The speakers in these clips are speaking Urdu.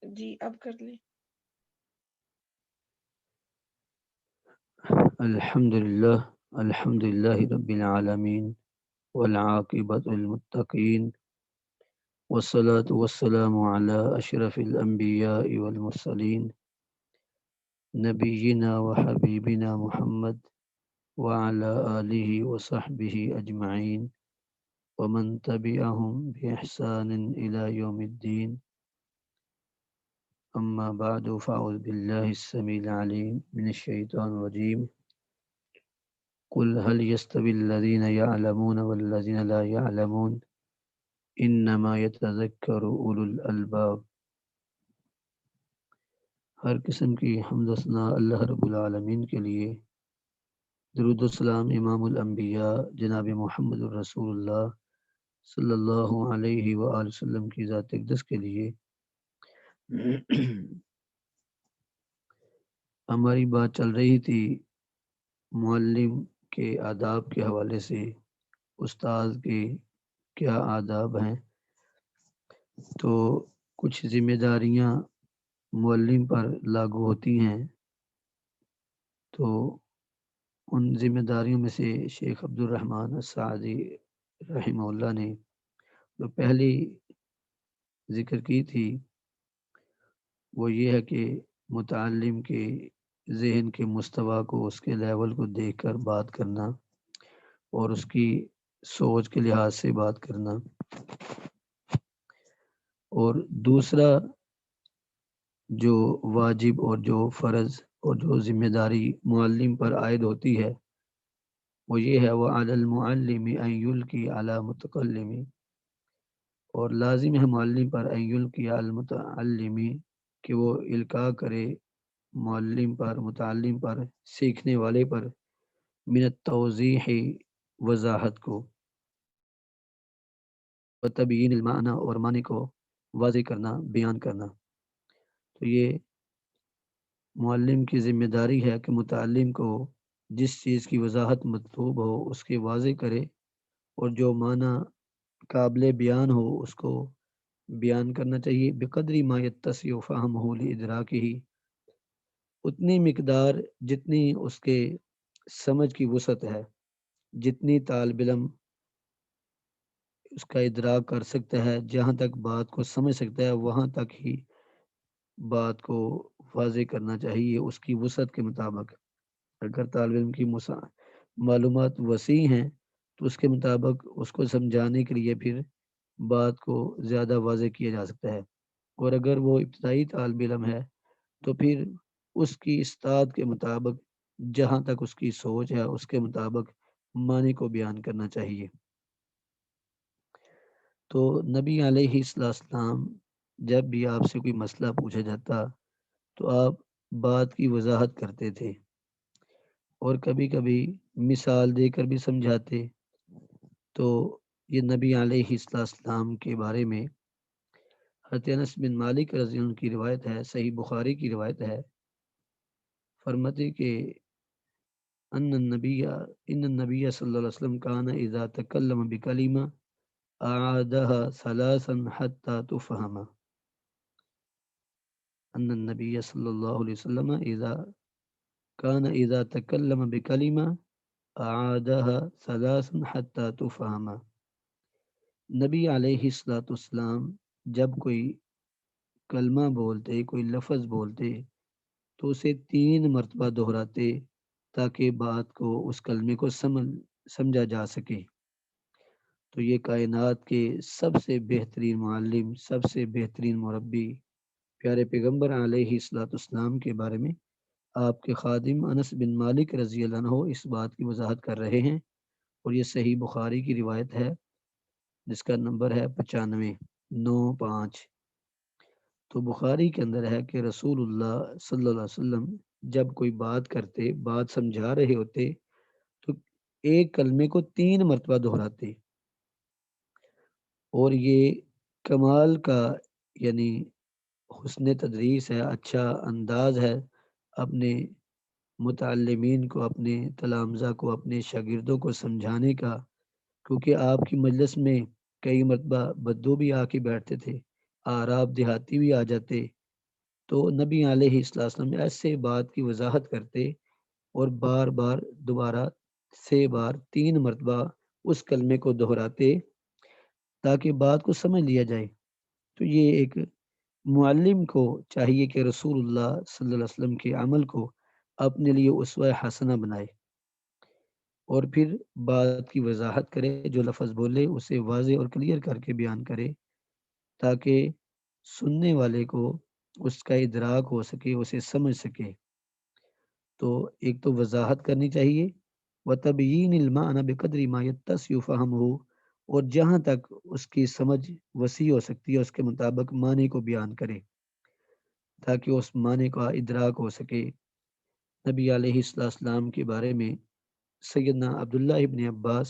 جی اب کر لیں۔ الحمد للہ رب العالمین والعاقبۃ للمتقین والصلاة والسلام علی اشرف الانبیاء والمرسلین نبینا وحبیبنا محمد وعلى آلہ وصحبہ اجمعین ومن تبعهم بإحسان إلى يوم الدین اما بعد فاعوذ باللہ السمیع العلیم من الشیطان الرجیم قل هل يستوي الذين يعلمون والذين لا يعلمون انما يتذكر اولو الالباب۔ ہر قسم کی حمد و ثناء اللہ رب العالمین کے لیے، درود و سلام امام الانبیاء جناب محمد الرسول اللہ صلی اللہ علیہ وآلہ وسلم کی ذات اقدس کے لیے۔ ہماری بات چل رہی تھی معلم کے آداب کے حوالے سے، استاد کے کیا آداب ہیں۔ تو کچھ ذمہ داریاں معلم پر لاگو ہوتی ہیں، تو ان ذمہ داریوں میں سے شیخ عبد الرحمن السعدی رحمہ اللہ نے جو پہلی ذکر کی تھی وہ یہ ہے کہ متعلم کے ذہن کے مستویٰ کو، اس کے لیول کو دیکھ کر بات کرنا اور اس کی سوچ کے لحاظ سے بات کرنا۔ اور دوسرا جو واجب اور جو فرض اور جو ذمہ داری معلم پر عائد ہوتی ہے وہ یہ ہے وَعَلَى الْمُعَلِّمِ أَن يُلْقِيَ عَلَى مُتَكَلِّمِ، اور لازم ہے معلم پر أن يُلْقِيَ عَلى الْمُتَعَلِّمِ کہ وہ القاء کرے معلم پر، متعلم پر، سیکھنے والے پر من التوضیح وضاحت کو، وتبیین المعنی اور معنی کو واضح کرنا، بیان کرنا۔ تو یہ معلم کی ذمہ داری ہے کہ متعلم کو جس چیز کی وضاحت مطلوب ہو اس کے واضح کرے، اور جو معنی قابل بیان ہو اس کو بیان کرنا چاہیے۔ بقدر ما یتسع فہمہ لادراکہ، اتنی مقدار جتنی اس کے سمجھ کی وسعت ہے، جتنی طالب علم اس کا ادراک کر سکتا ہے، جہاں تک بات کو سمجھ سکتا ہے وہاں تک ہی بات کو واضح کرنا چاہیے اس کی وسعت کے مطابق۔ اگر طالب علم کی معلومات وسیع ہیں تو اس کے مطابق اس کو سمجھانے کے لیے پھر بات کو زیادہ واضح کیا جا سکتا ہے، اور اگر وہ ابتدائی طالب علم ہے تو پھر اس کی استاد کے مطابق جہاں تک اس کی سوچ ہے اس کے مطابق معنی کو بیان کرنا چاہیے۔ تو نبی علیہ السلام جب بھی آپ سے کوئی مسئلہ پوچھا جاتا تو آپ بات کی وضاحت کرتے تھے، اور کبھی کبھی مثال دے کر بھی سمجھاتے۔ تو یہ نبی علیہ السلام کے بارے میں حضرت انس بن مالک رضی اللہ عنہ کی روایت ہے، صحیح بخاری کی روایت ہے، فرماتے کہ ان النبی صلی اللہ علیہ وسلم کان اذا تکلم بکلمہ اعادها ثلاثا حتى تفهم۔ ان النبی صلی اللہ علیہ وسلم اذا تکلم بکلمہ اعادها ثلاثا حتى تفهم۔ نبی علیہ السلام جب کوئی کلمہ بولتے، کوئی لفظ بولتے تو اسے 3 مرتبہ دہراتے تاکہ بات کو، اس کلمے کو سمجھا جا سکے۔ تو یہ کائنات کے سب سے بہترین معلم، سب سے بہترین مربی پیارے پیغمبر علیہ السلام کے بارے میں آپ کے خادم انس بن مالک رضی اللہ عنہ اس بات کی وضاحت کر رہے ہیں، اور یہ صحیح بخاری کی روایت ہے جس کا نمبر ہے 9595۔ تو بخاری کے اندر ہے کہ رسول اللہ صلی اللہ علیہ وسلم جب کوئی بات کرتے، بات سمجھا رہے ہوتے تو ایک کلمے کو 3 مرتبہ دہراتے، اور یہ کمال کا یعنی حسن تدریس ہے، اچھا انداز ہے اپنے متعلمین کو، اپنے تلامذہ کو، اپنے شاگردوں کو سمجھانے کا، کیونکہ آپ کی مجلس میں کئی مرتبہ بدو بھی آ کے بیٹھتے تھے، آراب دیہاتی بھی آ جاتے، تو نبی علیہ السلام ایسے بات کی وضاحت کرتے اور بار بار دوبارہ 6 بار 3 مرتبہ اس کلمے کو دہراتے تاکہ بات کو سمجھ لیا جائے۔ تو یہ ایک معلم کو چاہیے کہ رسول اللہ صلی اللہ علیہ وسلم کے عمل کو اپنے لیے اسوہ حسنہ بنائے اور پھر بات کی وضاحت کرے، جو لفظ بولے اسے واضح اور کلیئر کر کے بیان کرے تاکہ سننے والے کو اس کا ادراک ہو سکے، اسے سمجھ سکے۔ تو ایک تو وضاحت کرنی چاہیے، وَتَبْيِينِ الْمَعْنَى بِقَدْرِ مَا يَتَّسِعُ فَهْمُهُ، اور جہاں تک اس کی سمجھ وسیع ہو سکتی ہے اس کے مطابق معنی کو بیان کرے تاکہ اس معنی کا ادراک ہو سکے۔ نبی علیہ السلام کے بارے میں سیدنا عبداللہ ابن عباس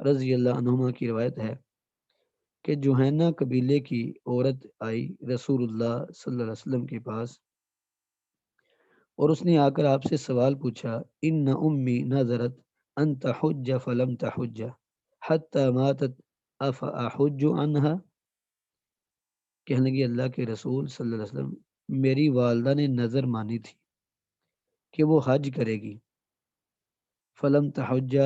رضی اللہ عنہما کی روایت ہے کہ جوہینہ قبیلے کی عورت آئی رسول اللہ صلی اللہ علیہ وسلم کے پاس اور اس نے آ کر آپ سے سوال پوچھا، ان امی نظرت ان تحج فلم تحج حتی ماتت افاحج عنہا، کہنے لگی اللہ کے رسول صلی اللہ علیہ وسلم، میری والدہ نے نظر مانی تھی کہ وہ حج کرے گی، فلم تحج،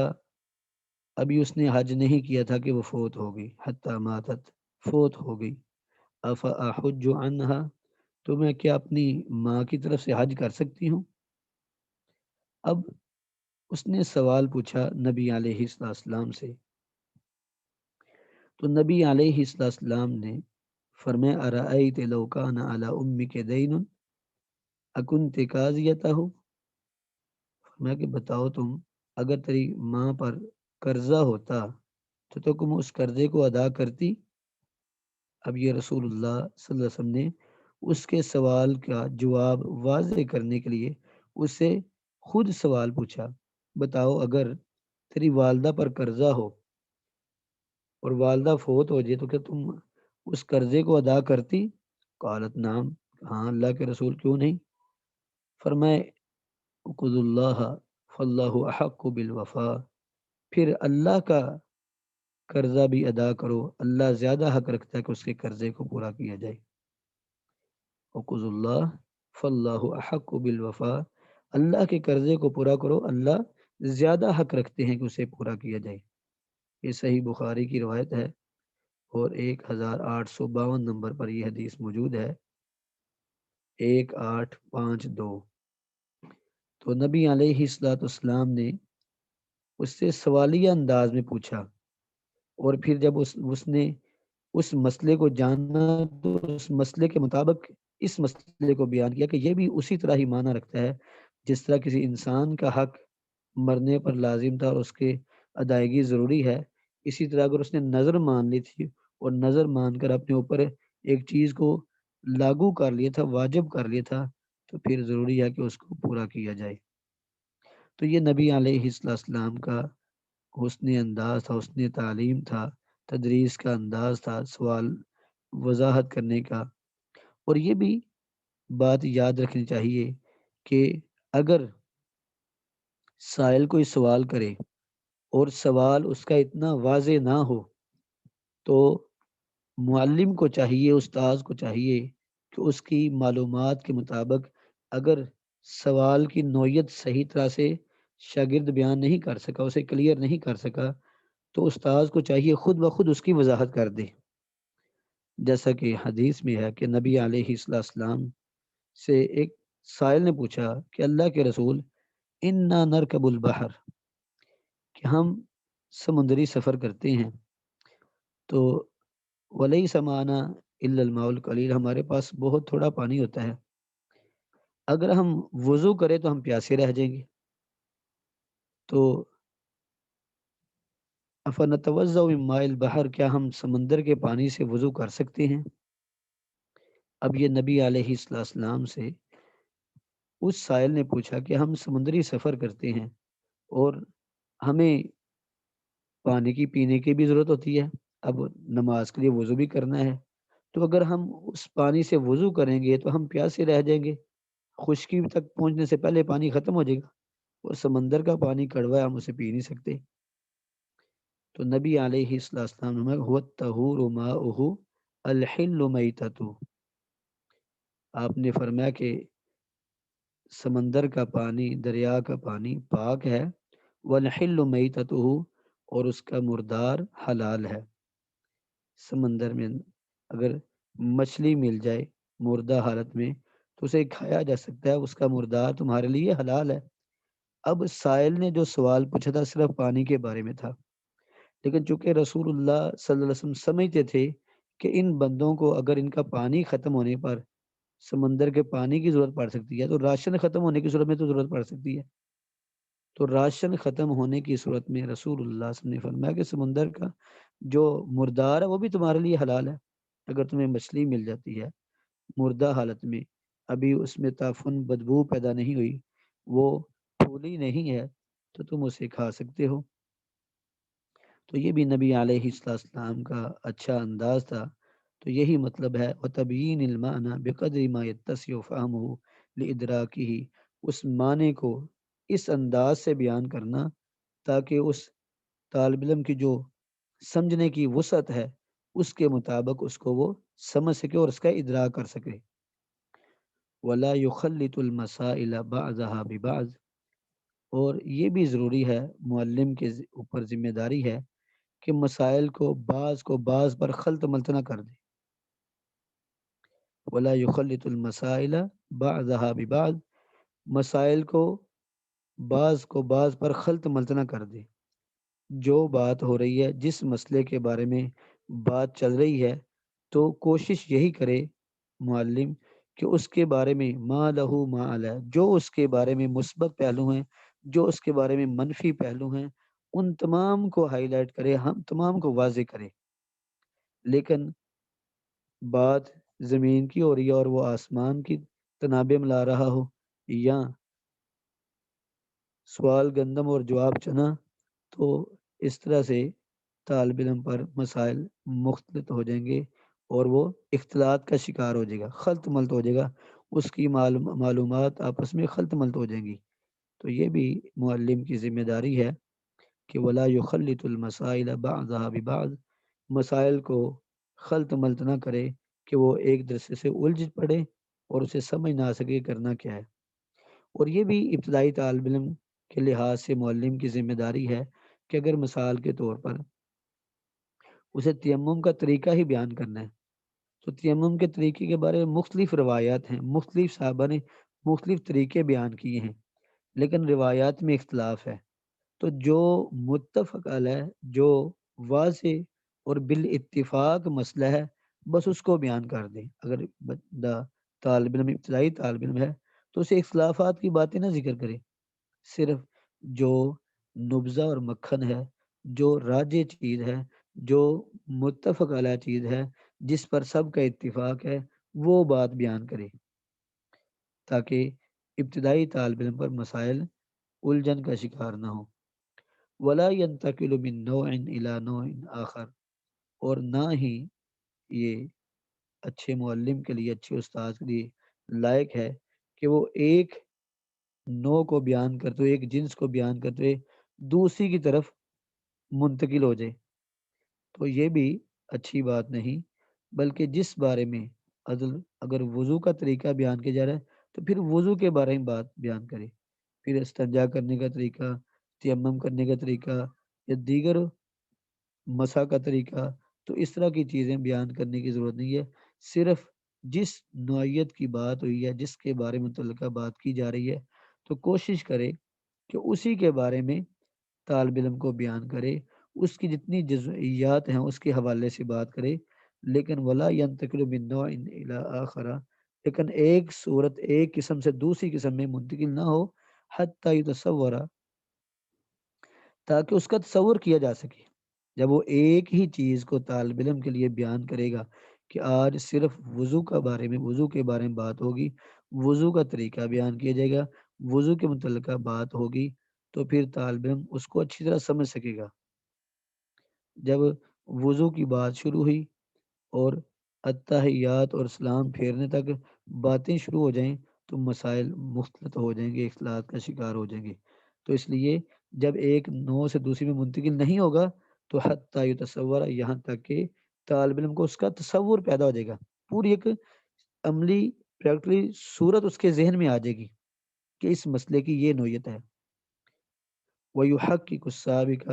ابھی اس نے حج نہیں کیا تھا کہ وہ فوت ہو گئی، حتی ماتت، فوت ہو گئی، افاحج عنہا، تو میں کیا اپنی ماں کی طرف سے حج کر سکتی ہوں؟ اب اس نے سوال پوچھا نبی علیہ السلام سے، تو نبی علیہ السلام نے فرمایا ارأیت لو کان علی امک دین اکنت قاضیتہ، فرمایا کہ بتاؤ تم، اگر تیری ماں پر قرضہ ہوتا تو تم اس قرضے کو ادا کرتی؟ اب یہ رسول اللہ صلی اللہ علیہ وسلم نے اس کے سوال کا جواب واضح کرنے کے لیے اس سے خود سوال پوچھا، بتاؤ اگر تیری والدہ پر قرضہ ہو اور والدہ فوت ہو جائے تو کیا تم اس قرضے کو ادا کرتی؟ قالت نعم، ہاں اللہ کے رسول کیوں نہیں؟ فرمائے اقض اللہ فاللہ احق بالوفا، پھر اللہ کا قرضہ بھی ادا کرو، اللہ زیادہ حق رکھتا ہے کہ اس کے قرضے کو پورا کیا جائے۔ اقض اللہ فاللہ احق بالوفا، اللہ کے قرضے کو پورا کرو، اللہ زیادہ حق رکھتے ہیں کہ اسے پورا کیا جائے۔ یہ صحیح بخاری کی روایت ہے اور 1852 نمبر پر یہ حدیث موجود ہے، 1852۔ تو نبی علیہ السلام نے اس سے سوالیہ انداز میں پوچھا اور پھر جب اس نے اس مسئلے کو جانا تو اس مسئلے کے مطابق اس مسئلے کو بیان کیا کہ یہ بھی اسی طرح ہی معنی رکھتا ہے جس طرح کسی انسان کا حق مرنے پر لازم تھا اور اس کے ادائیگی ضروری ہے، اسی طرح اگر اس نے نظر مان لی تھی اور نظر مان کر اپنے اوپر ایک چیز کو لاگو کر لیا تھا، واجب کر لیا تھا، تو پھر ضروری ہے کہ اس کو پورا کیا جائے۔ تو یہ نبی علیہ السلام کا حسن انداز تھا، حسن تعلیم تھا، تدریس کا انداز تھا، سوال وضاحت کرنے کا۔ اور یہ بھی بات یاد رکھنی چاہیے کہ اگر سائل کوئی سوال کرے اور سوال اس کا اتنا واضح نہ ہو تو معلم کو چاہیے، استاذ کو چاہیے کہ اس کی معلومات کے مطابق اگر سوال کی نوعیت صحیح طرح سے شاگرد بیان نہیں کر سکا، اسے کلیئر نہیں کر سکا، تو استاذ کو چاہیے خود بخود اس کی وضاحت کر دے، جیسا کہ حدیث میں ہے کہ نبی علیہ السلام سے ایک سائل نے پوچھا کہ اللہ کے رسول انا نرکب البحر، کہ ہم سمندری سفر کرتے ہیں تو ولیس معنا الا الماء القلیل، ہمارے پاس بہت تھوڑا پانی ہوتا ہے، اگر ہم وضو کریں تو ہم پیاسے رہ جائیں گے، تو افنتوضا من ماء البحر، کیا ہم سمندر کے پانی سے وضو کر سکتے ہیں؟ اب یہ نبی علیہ السلام سے اس سائل نے پوچھا کہ ہم سمندری سفر کرتے ہیں اور ہمیں پانی کی پینے کی بھی ضرورت ہوتی ہے، اب نماز کے لیے وضو بھی کرنا ہے، تو اگر ہم اس پانی سے وضو کریں گے تو ہم پیاسے رہ جائیں گے، خشکی تک پہنچنے سے پہلے پانی ختم ہو جائے گا، اور سمندر کا پانی کڑوا ہے، ہم اسے پی نہیں سکتے۔ تو نبی علیہ السلام نے هو الطہور ماؤہ الحل میتتہ، آپ نے فرمایا کہ سمندر کا پانی، دریا کا پانی پاک ہے، وَالْحِلُّ مَيْتَتُهُ، اور اس کا مردار حلال ہے۔ سمندر میں اگر مچھلی مل جائے مردہ حالت میں تو اسے کھایا جا سکتا ہے، اس کا مردار تمہارے لیے حلال ہے۔ اب سائل نے جو سوال پوچھا تھا صرف پانی کے بارے میں تھا، لیکن چونکہ رسول اللہ صلی اللہ علیہ وسلم سمجھتے تھے کہ ان بندوں کو اگر ان کا پانی ختم ہونے پر سمندر کے پانی کی ضرورت پڑ سکتی ہے، تو راشن ختم ہونے کی صورت میں تو ضرورت پڑ سکتی ہے۔ تو راشن ختم ہونے کی صورت میں رسول اللہ صلی اللہ علیہ وسلم نے فرمایا کہ سمندر کا جو مردار ہے وہ بھی تمہارے لیے حلال ہے۔ اگر تمہیں مچھلی مل جاتی ہے مردہ حالت میں، ابھی اس میں تعفن بدبو پیدا نہیں ہوئی، وہ پھولی نہیں ہے، تو تم اسے کھا سکتے ہو۔ تو یہ بھی نبی علیہ السلام کا اچھا انداز تھا۔ تو یہی مطلب ہے وَتَبْيِينِ الْمَعْنَى بِقَدْرِ مَا يَتَّسِعُ فَهْمُهُ لِإِدْرَاكِهِ، اس معنی کو اس انداز سے بیان کرنا تاکہ اس طالب علم کی جو سمجھنے کی وسعت ہے اس کے مطابق اس کو وہ سمجھ سکے اور اس کا ادراک کر سکے۔ وَلَا يُخَلِّطُ الْمَسَائِلَ بَعْضَهَا بِبَعْضٍ، اور یہ بھی ضروری ہے، معلم کے اوپر ذمہ داری ہے کہ مسائل کو بعض پر خلط ملط نہ کر دے۔ ولا یخلط المسائل بعضها ببعض، مسائل کو بعض پر خلط ملط نہ کر دے۔ جو بات ہو رہی ہے، جس مسئلے کے بارے میں بات چل رہی ہے، تو کوشش یہی کرے معلم کہ اس کے بارے میں ما لہو ما علیہ، جو اس کے بارے میں مثبت پہلو ہیں، جو اس کے بارے میں منفی پہلو ہیں، ان تمام کو ہائی لائٹ کرے، ہم تمام کو واضح کرے۔ لیکن بات زمین کی ہو رہی ہے اور وہ آسمان کی تنابیں ملا رہا ہو، یا سوال گندم اور جواب چنا، تو اس طرح سے طالب علم پر مسائل مختلط ہو جائیں گے اور وہ اختلاط کا شکار ہو جائے گا، خلط ملط ہو جائے گا، اس کی معلومات آپس میں خلط ملط ہو جائیں گی۔ تو یہ بھی معلم کی ذمہ داری ہے کہ ولا یخلط المسائل بعضها ببعض، مسائل کو خلط ملط نہ کرے کہ وہ ایک دوسرے سے الجھ پڑے اور اسے سمجھ نہ سکے کرنا کیا ہے۔ اور یہ بھی ابتدائی طالب علم کے لحاظ سے معلم کی ذمہ داری ہے کہ اگر مثال کے طور پر اسے تیمم کا طریقہ ہی بیان کرنا ہے، تو تیمم کے طریقے کے بارے میں مختلف روایات ہیں، مختلف صحابہ نے مختلف طریقے بیان کیے ہیں، لیکن روایات میں اختلاف ہے۔ تو جو متفق علیہ، جو واضح اور بالاتفاق مسئلہ ہے، بس اس کو بیان کر دیں۔ اگر بندہ طالب علم ابتدائی طالب علم ہے تو اسے اختلافات کی باتیں نہ ذکر کرے، صرف جو نبذہ اور مکھن ہے، جو راجع چیز ہے، جو متفق علیہ چیز ہے، جس پر سب کا اتفاق ہے، وہ بات بیان کرے، تاکہ ابتدائی طالب علم پر مسائل الجھن کا شکار نہ ہو۔ ولا ينتقل من نوع الى نوع آخر، اور نہ ہی یہ اچھے معلم کے لیے، اچھے استاد کے لیے لائق ہے کہ وہ ایک نوع کو بیان کرتے ہوئے، ایک جنس کو بیان کرتے ہوئے دوسری کی طرف منتقل ہو جائے۔ تو یہ بھی اچھی بات نہیں، بلکہ جس بارے میں عدل، اگر وضو کا طریقہ بیان کیا جا رہا ہے تو پھر وضو کے بارے میں بات بیان کرے، پھر استنجا کرنے کا طریقہ، تیمم کرنے کا طریقہ، یا دیگر مسح کا طریقہ، تو اس طرح کی چیزیں بیان کرنے کی ضرورت نہیں ہے۔ صرف جس نوعیت کی بات ہوئی ہے، جس کے بارے میں متعلقہ بات کی جا رہی ہے، تو کوشش کرے کہ اسی کے بارے میں طالب علم کو بیان کرے، اس کی جتنی جزئیات ہیں اس کے حوالے سے بات کرے، لیکن ولا ينتقل من نوع الى آخر، لیکن ایک صورت، ایک قسم سے دوسری قسم میں منتقل نہ ہو، حتی یتصور، تاکہ اس کا تصور کیا جا سکے۔ جب وہ ایک ہی چیز کو طالب علم کے لیے بیان کرے گا کہ آج صرف وضو کے بارے میں بات ہوگی، وضو کا طریقہ بیان کیا جائے گا، وضو کے متعلقہ بات ہوگی، تو پھر طالب علم اس کو اچھی طرح سمجھ سکے گا۔ جب وضو کی بات شروع ہوئی اور التحیات اور سلام پھیرنے تک باتیں شروع ہو جائیں تو مسائل مختلط ہو جائیں گے، اختلاط کا شکار ہو جائیں گے۔ تو اس لیے جب ایک نو سے دوسری میں منتقل نہیں ہوگا تو حتی یتصور، یہاں تک کہ طالب علم کو اس کا تصور پیدا ہو جائے گا، پوری ایک عملی پریکٹیکلی صورت اس کے ذہن میں آ جائے گی کہ اس مسئلے کی یہ نوعیت ہے۔ وَيُحَقِّقُ السَّابِقَ،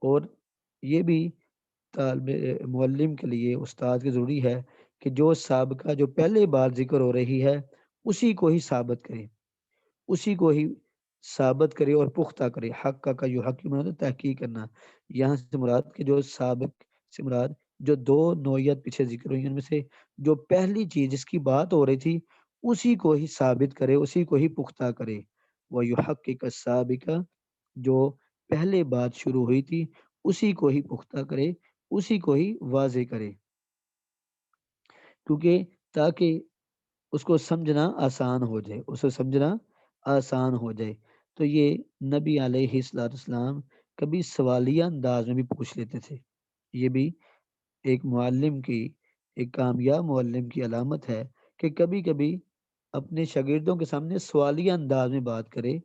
اور یہ بھی طالب معلم کے لیے، استاد کے ضروری ہے کہ جو سابقہ جو پہلے بات ذکر ہو رہی ہے اسی کو ہی ثابت کرے، اسی کو ہی ثابت کرے اور پختہ کرے۔ حق کا یو حق کی مراد تحقیق کرنا، یہاں سے مراد کہ جو سابق سے مراد جو دو نوعیت پیچھے ذکر ہوئی ان میں سے جو پہلی چیز جس کی بات ہو رہی تھی اسی کو ہی ثابت کرے، اسی کو ہی پختہ کرے۔ وہ یو حق کا سابقہ، جو پہلے بات شروع ہوئی تھی اسی کو ہی پختہ کرے، اسی کو ہی واضح کرے، کیونکہ تاکہ اس کو سمجھنا آسان ہو جائے، اسے سمجھنا آسان ہو جائے۔ تو یہ نبی علیہ الصلوۃ والسلام کبھی سوالیہ انداز میں بھی پوچھ لیتے تھے۔ یہ بھی ایک معلم کی، ایک کامیاب معلم کی علامت ہے کہ کبھی کبھی اپنے شاگردوں کے سامنے سوالیہ انداز میں بات کرے،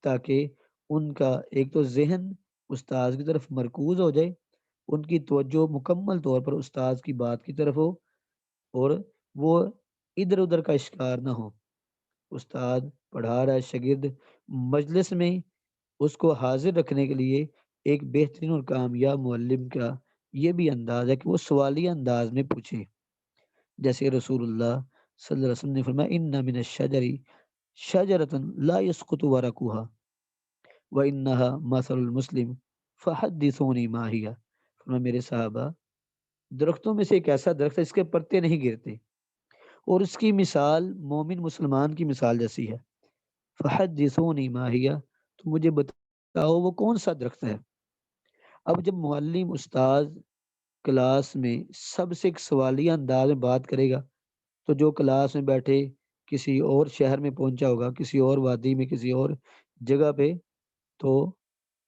تاکہ ان کا ایک تو ذہن استاد کی طرف مرکوز ہو جائے، ان کی توجہ مکمل طور پر استاد کی بات کی طرف ہو، اور وہ ادھر ادھر کا شکار نہ ہو۔ استاد پڑھا رہا ہے، شاگرد مجلس میں اس کو حاضر رکھنے کے لیے ایک بہترین اور کامیاب معلم کا یہ بھی انداز ہے کہ وہ سوالیہ انداز میں پوچھے، جیسے رسول اللہ صلی اللہ علیہ وسلم نے فرمایا ان من الشجر شجرۃ لا يسقط ورقها وانها مثل المسلم فحدثوني ما هي۔ فرمایا میرے صحابہ، درختوں میں سے ایک ایسا درخت ہے اس کے پتے نہیں گرتے، اور اس کی مثال مومن مسلمان کی مثال جیسی ہے۔ فحدثونی ما ہی، تو مجھے بتاؤ وہ کون سا درخت ہے۔ اب جب معلم استاد کلاس میں سب سے ایک سوالیہ انداز میں بات کرے گا تو جو کلاس میں بیٹھے کسی اور شہر میں پہنچا ہوگا، کسی اور وادی میں، کسی اور جگہ پہ، تو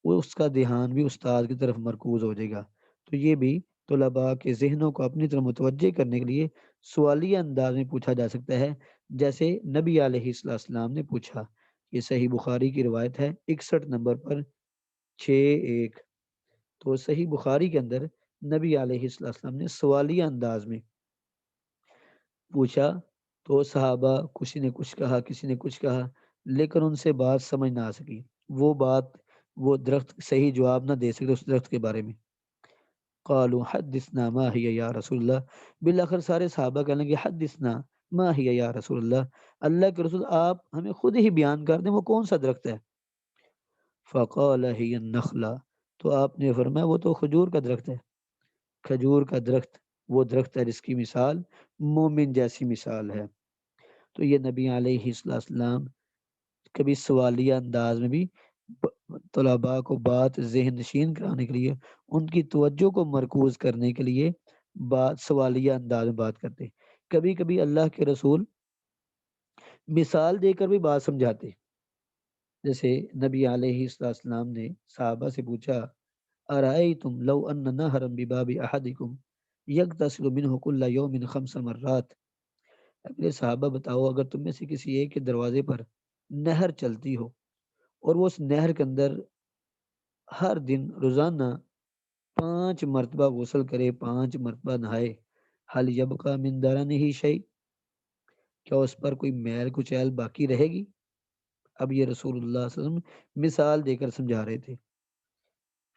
وہ اس کا دھیان بھی استاد کی طرف مرکوز ہو جائے گا۔ تو یہ بھی طلباء کے ذہنوں کو اپنی طرف متوجہ کرنے کے لیے سوالیہ انداز میں پوچھا جا سکتا ہے، جیسے نبی علیہ السلام نے پوچھا۔ یہ صحیح بخاری کی روایت ہے 61 نمبر پر 61۔ تو صحیح بخاری کے اندر نبی علیہ السلام نے سوالیہ انداز میں پوچھا، تو صحابہ کسی نے کچھ کہا، کسی نے کچھ کہا، لیکن ان سے بات سمجھ نہ آ سکی، وہ درخت صحیح جواب نہ دے سکے اس درخت کے بارے میں۔ قالوا حدثنا ما هي یا رسول اللہ، بالآخر سارے صحابہ کہنے لگے حدثنا ما هي یا رسول اللہ، اللہ کے رسول آپ ہمیں خود ہی بیان کر دیں وہ کون سا درخت ہے۔ فقال هي النخلہ، تو آپ نے فرمایا وہ تو کھجور کا درخت ہے۔ کھجور کا درخت وہ درخت ہے جس کی مثال مومن جیسی مثال ہے۔ تو یہ نبی علیہ السلام کبھی سوالیہ انداز میں بھی طلباء کو بات ذہن نشین کرانے کے لیے، ان کی توجہ کو مرکوز کرنے کے لیے بات سوالیہ انداز میں بات کرتے۔ کبھی کبھی اللہ کے رسول مثال دے کر بھی بات سمجھاتے، جیسے نبی علیہ السلام نے صحابہ سے پوچھا ارائیتم لو ان نہرا بباب احدکم یغتسل منہ کل یوم 5 مرات، اپنے صحابہ بتاؤ اگر تم میں سے کسی ایک کے دروازے پر نہر چلتی ہو اور وہ اس نہر کے اندر ہر دن روزانہ 5 مرتبہ غسل کرے، 5 مرتبہ نہائے، حل یبقى من درنہ شیء، کیا اس پر کوئی میل کچیل باقی رہے گی؟ اب یہ رسول اللہ صلی اللہ علیہ وسلم مثال دے کر سمجھا رہے تھے۔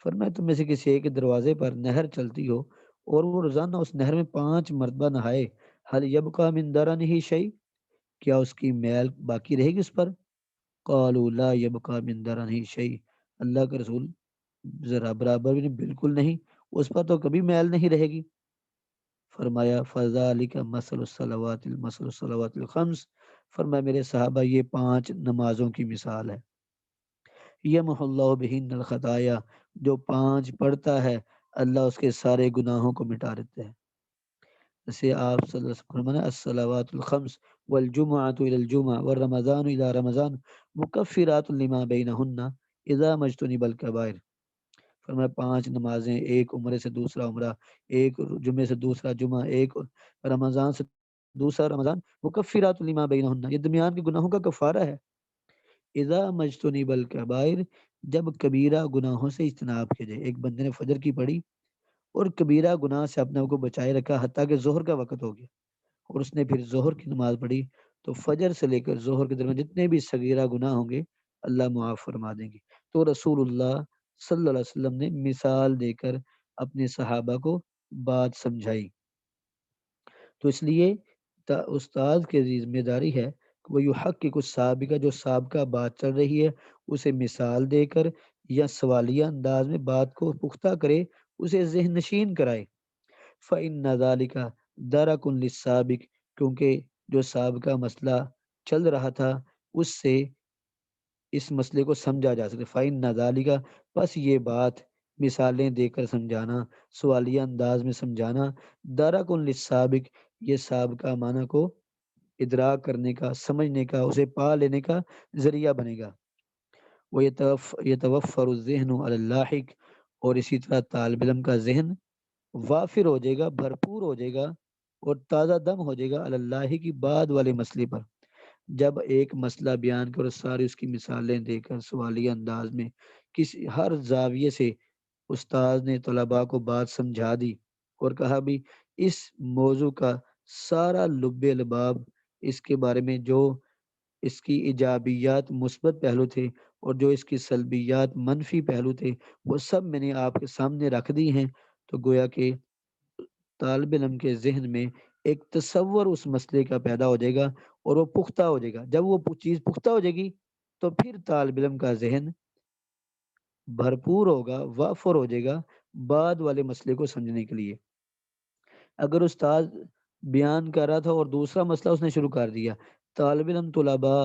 فرمایا تم میں سے کسی ایک کے دروازے پر نہر چلتی ہو اور وہ روزانہ اس نہر میں 5 مرتبہ نہائے، حل یبقى من درنہ شیء، کیا اس کی میل باقی رہے گی اس پر؟ قالوا لا يبقى من درنہ شیء، اللہ کے رسول ذرا برابر بھی نہیں، بالکل نہیں، اس پر تو کبھی میل نہیں رہے گی۔ فرمایا فذلک مثل الصلوات الخمس، فرمایا میرے صحابہ یہ 5 نمازوں کی مثال ہے، یمحو اللہ بہن الخطایا، جو 5 پڑھتا ہے اللہ اس کے سارے گناہوں کو مٹا دیتا ہے۔ جیسے آپ صلی اللہ علیہ وسلم فرمایا الصلوات الخمس والجمعۃ الی الجمعہ والرمضان الی رمضان مکفرات لما بینہن اذا مجتنب الکبائر، فرمایا 5 نمازیں، ایک عمرے سے دوسرا عمرہ، ایک جمعے سے دوسرا جمعہ، ایک رمضان سے دوسرا رمضان، مکفرات لما بینہن، یہ درمیان کے گناہوں کا کفارہ ہے۔ اذا مجتنب الکبائر، جب کبیرہ گناہوں سے اجتناب کیا جائے۔ ایک بندے نے فجر کی پڑھی اور کبیرہ گناہ سے اپنے آپ کو بچائے رکھا حتیٰ کہ ظہر کا وقت ہو گیا، اور اس نے پھر ظہر کی نماز پڑھی تو فجر سے لے کر ظہر کے درمیان جتنے بھی صغیرہ گناہ ہوں گے اللہ معاف فرما دیں گے۔ تو رسول اللہ صلی اللہ علیہ وسلم نے مثال دے کر اپنے صحابہ کو بات سمجھائی۔ تو اس لیے استاد کی ذمہ داری ہے کہ وہ یحقق السابقہ، جو سابقہ بات چل رہی ہے اسے مثال دے کر یا سوالیہ انداز میں بات کو پختہ کرے، اسے ذہن نشین کرائے۔ فَإِنَّ ذَلِكَ دَرَكٌ لِلسَّابِقِ، کیونکہ جو سابقہ مسئلہ چل رہا تھا اس سے اس مسئلے کو سمجھا جا سکتا ہے۔ فَإِنَّ ذَلِكَ، پس یہ بات مثالیں دے کر سمجھانا، سوالیہ انداز میں سمجھانا، دَرَكٌ لِلسَّابِقِ، یہ سابقہ معنی کو ادراک کرنے کا، سمجھنے کا، اسے پا لینے کا ذریعہ بنے گا۔ وَيَتَوَفَّرُ الذِّهْنُ عَلَى اللَّاحِقِ، اور اسی طرح طالب علم کا ذہن وافر ہو جائے گا، بھرپور ہو جائے گا اور تازہ دم ہو جائے گا اللہ کی بعد والے مسئلے پر۔ جب ایک مسئلہ بیان کر اور ساری اس کی مثالیں دے کر سوالیہ انداز میں کسی ہر زاویے سے استاد نے طلباء کو بات سمجھا دی اور کہا بھی اس موضوع کا سارا لب لباب، اس کے بارے میں جو اس کی ایجابیات مثبت پہلو تھے اور جو اس کی سلبیات منفی پہلو تھے، وہ سب میں نے آپ کے سامنے رکھ دی ہیں، تو گویا کہ طالب علم کے ذہن میں ایک تصور اس مسئلے کا پیدا ہو جائے گا اور وہ پختہ ہو جائے گا۔ جب وہ چیز پختہ ہو جائے گی تو پھر طالب علم کا ذہن بھرپور ہوگا، وافر ہو جائے گا بعد والے مسئلے کو سمجھنے کے لیے۔ اگر استاد بیان کر رہا تھا اور دوسرا مسئلہ اس نے شروع کر دیا، طالب علم طلباء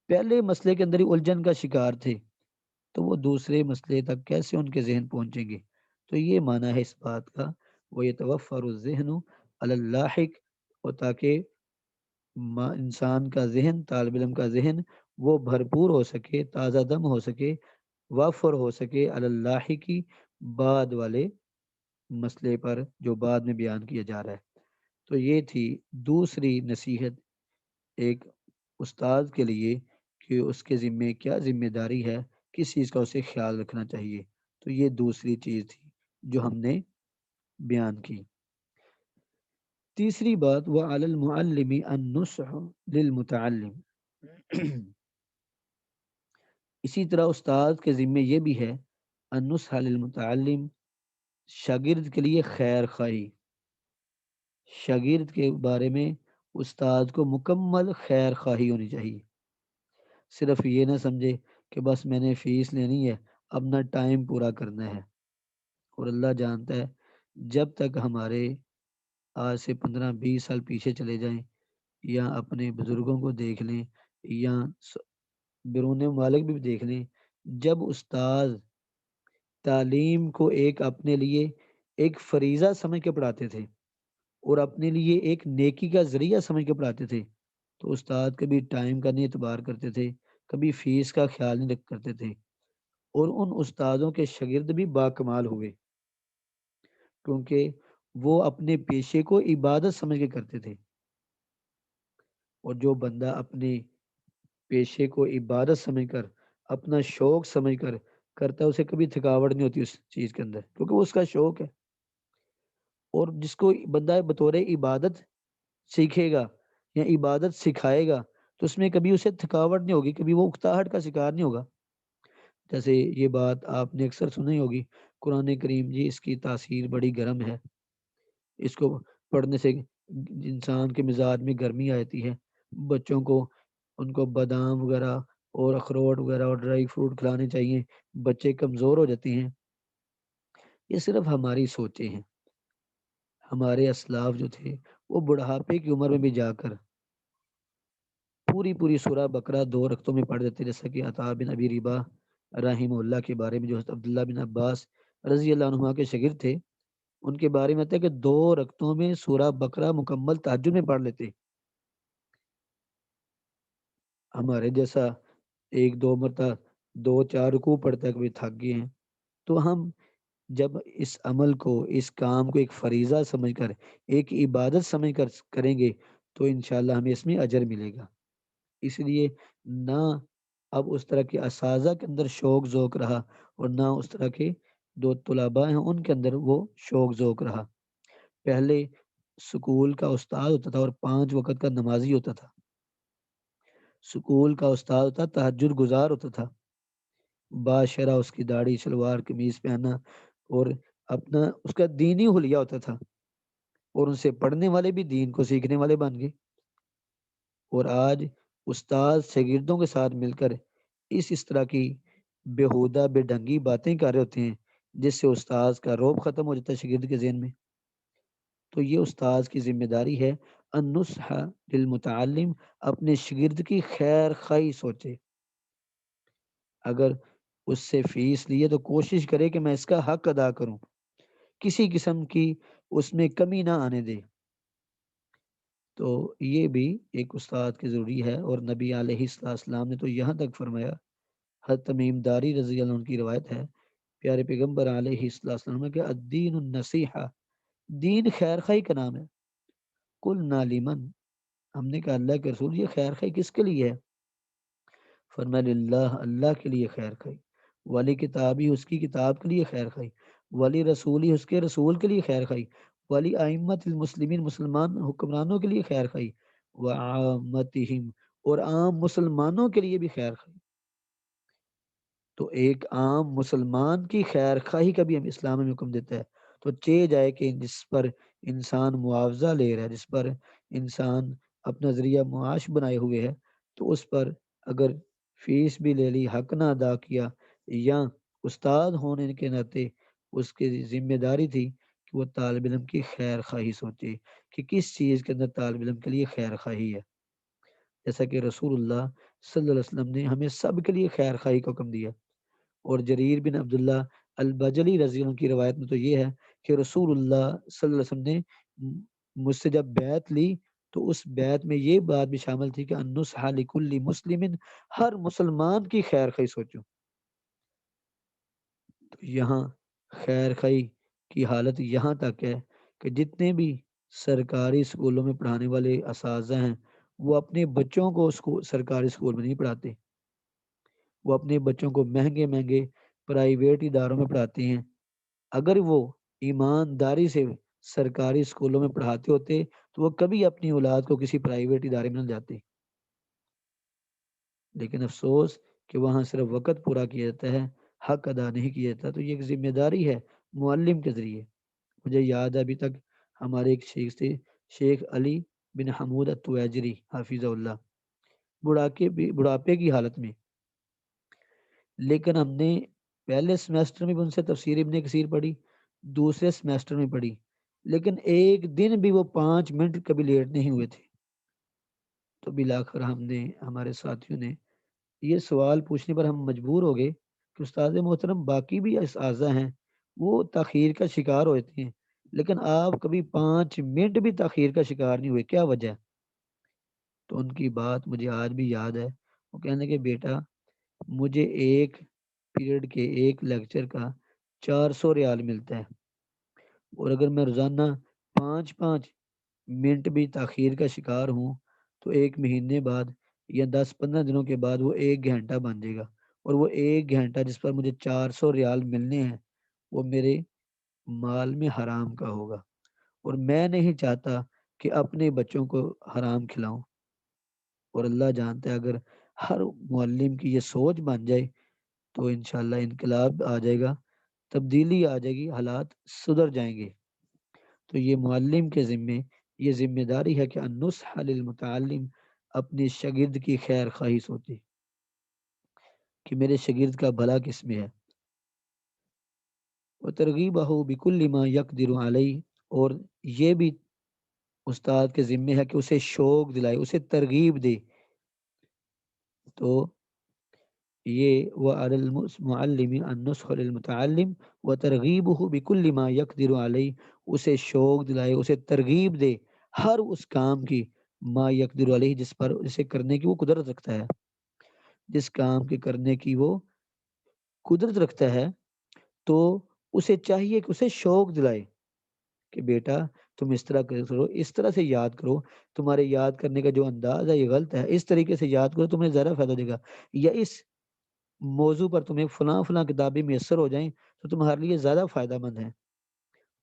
پہلے مسئلے کے اندر ہی الجھن کا شکار تھے، تو وہ دوسرے مسئلے تک کیسے ان کے ذہن پہنچیں گے؟ تو یہ معنی ہے اس بات کا، وہ یتوفر الذہن علی اللاحق، اور تاکہ انسان کا ذہن، طالب علم کا ذہن وہ بھرپور ہو سکے، تازہ دم ہو سکے، وافر ہو سکے علی اللاحقی، بعد والے مسئلے پر جو بعد میں بیان کیا جا رہا ہے۔ تو یہ تھی دوسری نصیحت ایک استاد کے لیے کہ اس کے ذمے کیا ذمہ داری ہے، کس چیز کا اسے خیال رکھنا چاہیے۔ تو یہ دوسری چیز تھی جو ہم نے بیان کی۔ تیسری بات، وَعَلَى الْمُعَلِّمِ النُّصْحُ لِلْمُتَعَلِّمِ، اسی طرح استاد کے ذمے یہ بھی ہے النُّصْحُ لِلْمُتَعَلِّمِ، شاگرد کے لیے خیر خواہی، شاگرد کے بارے میں استاد کو مکمل خیر خواہی ہونی چاہیے۔ صرف یہ نہ سمجھے کہ بس میں نے فیس لینی ہے، اپنا ٹائم پورا کرنا ہے۔ اور اللہ جانتا ہے جب تک ہمارے آج سے 15-20 سال پیچھے چلے جائیں یا اپنے بزرگوں کو دیکھ لیں یا بیرون ممالک بھی دیکھ لیں، جب استاد تعلیم کو ایک اپنے لیے ایک فریضہ سمجھ کے پڑھاتے تھے اور اپنے لیے ایک نیکی کا ذریعہ سمجھ کے پڑھاتے تھے، تو استاد کبھی ٹائم کا نہیں اعتبار کرتے تھے، کبھی فیس کا خیال نہیں رکھ کرتے تھے، اور ان استادوں کے شاگرد بھی باکمال ہوئے، کیونکہ وہ اپنے پیشے کو عبادت سمجھ کے کرتے تھے۔ اور جو بندہ اپنے پیشے کو عبادت سمجھ کر، اپنا شوق سمجھ کر کرتا ہے، اسے کبھی تھکاوٹ نہیں ہوتی اس چیز کے اندر، کیونکہ وہ اس کا شوق ہے۔ اور جس کو بندہ بطور عبادت سیکھے گا یا عبادت سکھائے گا تو اس میں کبھی اسے تھکاوٹ نہیں ہوگی، کبھی وہ اکتاہٹ کا شکار نہیں ہوگا۔ جیسے یہ بات آپ نے اکثر سنی ہوگی، قرآن کریم جی اس کی تاثیر بڑی گرم ہے، اس کو پڑھنے سے انسان کے مزاج میں گرمی آتی ہے۔ بچوں کو ان کو بادام وغیرہ اور اخروٹ وغیرہ اور ڈرائی فروٹ کھلانے چاہیے، بچے کمزور ہو جاتے ہیں۔ یہ صرف ہماری سوچیں ہیں۔ ہمارے اسلاف جو تھے وہ بڑھاپے کی عمر میں بھی جا کر پوری سورہ بقرہ 2 رکعتوں میں پڑھ دیتے، جیسا کہ عطا بن ابی ربا رحمہ اللہ کے بارے میں، جو حضرت عبداللہ بن عباس رضی اللہ عنہما کے شاگرد تھے، ان کے بارے میں آتا ہے کہ 2 رکعتوں میں سورہ بقرہ مکمل تہجد میں پڑھ لیتے۔ ہمارے جیسا 1-2 مرتبہ 2-4 رکوع پڑھتا ہے، کبھی تھک گئے ہیں۔ تو ہم جب اس عمل کو، اس کام کو ایک فریضہ سمجھ کر، ایک عبادت سمجھ کر کریں گے تو انشاءاللہ ہمیں اس میں اجر ملے گا۔ اس لیے نہ اب اس طرح کے اساتذہ کے اندر شوق ذوق رہا اور نہ اس طرح کے جو طلباء ہیں ان کے اندر وہ شوق ذوق رہا۔ پہلے سکول کا استاد ہوتا تھا اور 5 وقت کا نمازی ہوتا تھا، سکول کا استاد ہوتا، تہجد گزار ہوتا تھا، باشرہ اس کی داڑھی شلوار قمیض پہنا، اور اپنا اس کا دینی حلیہ ہوتا تھا، اور ان سے پڑھنے والے بھی دین کو سیکھنے والے بن گئے۔ اور آج استاد شاگردوں کے ساتھ مل کر اس طرح کی بےہودہ بے ڈنگی باتیں کر رہے ہوتے ہیں، جس سے استاد کا روب ختم ہو جاتا ہے شاگرد کے ذہن میں۔ تو یہ استاد کی ذمہ داری ہے النصح للمتعلم، اپنے شاگرد کی خیر خواہی سوچے، اگر اس سے فیس لیے تو کوشش کرے کہ میں اس کا حق ادا کروں، کسی قسم کی اس میں کمی نہ آنے دے۔ تو یہ بھی ایک استاد کی ضروری ہے، اور نبی علیہ السلام نے تو یہاں تک فرمایا، حضرت تمیم داری رضی اللہ عنہ کی روایت ہے، پیارے پیغمبر علیہ السلام نے کہ الدین النصیحہ، دین خیر خواہی کا نام ہے۔ قلنا لمن، ہم نے کہا اللہ کے رسول یہ خیر خواہی کس کے لیے ہے؟ فرمایا للہ، اللہ کے لیے خیر خواہی، ولی کتابی، اس کی کتاب کے لیے خیر خواہی، ولی رسولی، اس کے رسول کے لیے خیر خواہی، ولی ائمت المسلمین، مسلمان حکمرانوں کے لیے خیر خواہی، وعامتہم، اور عام مسلمانوں کے لیے بھی خیر خواہی۔ تو ایک عام مسلمان کی خیر خواہی کا بھی ہم اسلام میں حکم دیتا ہے۔ تو جائے کہ جس پر انسان معاوضہ لے رہا ہے، جس پر انسان اپنا ذریعہ معاش بنائے ہوئے ہے، تو اس پر اگر فیس بھی لے لی، حق نہ ادا کیا، یا استاد ہونے کے ناطے اس کی ذمہ داری تھی کہ وہ طالب علم کی خیر خواہی سوچے کہ کس چیز کے اندر طالب علم کے لیے خیر خواہی ہے، جیسا کہ رسول اللہ صلی اللہ علیہ وسلم نے ہمیں سب کے لیے خیر خواہی کا حکم دیا۔ اور جریر بن عبداللہ البجلی رضی اللہ عنہ کی روایت میں تو یہ ہے کہ رسول اللہ صلی اللہ علیہ وسلم نے مجھ سے جب بیعت لی تو اس بیعت میں یہ بات بھی شامل تھی کہ النصح لکل مسلم، ہر مسلمان کی خیر خواہی سوچو۔ تو یہاں خیر خواہی کی حالت یہاں تک ہے کہ جتنے بھی سرکاری اسکولوں میں پڑھانے والے اساتذہ ہیں، وہ اپنے بچوں کو سرکاری اسکول میں نہیں پڑھاتے، وہ اپنے بچوں کو مہنگے مہنگے پرائیویٹ اداروں میں پڑھاتے ہیں۔ اگر وہ ایمانداری سے سرکاری اسکولوں میں پڑھاتے ہوتے تو وہ کبھی اپنی اولاد کو کسی پرائیویٹ ادارے میں نہ جاتے، لیکن افسوس کہ وہاں صرف وقت پورا کیا جاتا ہے، حق ادا نہیں کیا جاتا۔ تو یہ ایک ذمہ داری ہے معلم کے ذریعے۔ مجھے یاد ہے ابھی تک ہمارے ایک شیخ تھے، شیخ علی بن حمود التویجری حافظ اللہ، بڑھاپے کی حالت میں، لیکن ہم نے پہلے سمیسٹر میں بھی ان سے تفسیر ابن کثیر پڑھی، دوسرے سمیسٹر میں پڑھی، لیکن ایک دن بھی وہ 5 منٹ کبھی لیٹ نہیں ہوئے تھے۔ تو بلاخر ہم نے، ہمارے ساتھیوں نے یہ سوال پوچھنے پر ہم مجبور ہو گئے کہ استاد محترم باقی بھی اساتذہ ہیں، وہ تاخیر کا شکار ہوتے ہیں، لیکن آپ کبھی 5 منٹ بھی تاخیر کا شکار نہیں ہوئے، کیا وجہ ہے؟ تو ان کی بات مجھے آج بھی یاد ہے، وہ کہنے کہ بیٹا مجھے ایک پیریڈ کے ایک لیکچر کا 400 ریال ملتا ہے، اور اگر میں روزانہ 5 5 منٹ بھی تاخیر کا شکار ہوں تو ایک مہینے بعد یا 10 15 دنوں کے بعد وہ 1 گھنٹہ بن جائے گا، اور وہ 1 گھنٹہ جس پر مجھے 400 ریال ملنے ہیں وہ میرے مال میں حرام کا ہوگا، اور میں نہیں چاہتا کہ اپنے بچوں کو حرام کھلاؤں۔ اور اللہ جانتا ہے اگر ہر معلم کی یہ سوچ بن جائے تو انشاءاللہ انقلاب آ جائے گا، تبدیلی آ جائے گی، حالات سدھر جائیں گے۔ تو یہ معلم کے ذمے یہ ذمہ داری ہے کہ النصح للمتعلم، اپنے شاگرد کی خیر خواہی سوچے کہ میرے شاگرد کا بھلا کس میں ہے، وترغیبہ بکل ما یقدر علیہ، اور یہ بھی استاد کے ذمے ہے کہ اسے شوق دلائے، اسے ترغیب دے۔ تو یہ وعلی المعلم النصح للمتعلم وترغیبہ بکل ما یقدر علیہ، اسے شوق دلائے، اسے ترغیب دے ہر اس کام کی، ما یقدر علیہ، جس پر اسے کرنے کی وہ قدرت رکھتا ہے، جس کام کے کرنے کی وہ قدرت رکھتا ہے، تو اسے چاہیے کہ اسے شوق دلائے کہ بیٹا تم اس طرح کرو، اس طرح سے یاد کرو، تمہارے یاد کرنے کا جو انداز ہے یہ غلط ہے، اس طریقے سے یاد کرو تمہیں زیادہ فائدہ دے گا، یا اس موضوع پر تمہیں فلاں فلاں کتابیں میسر ہو جائیں تو تمہارے لیے زیادہ فائدہ مند ہے۔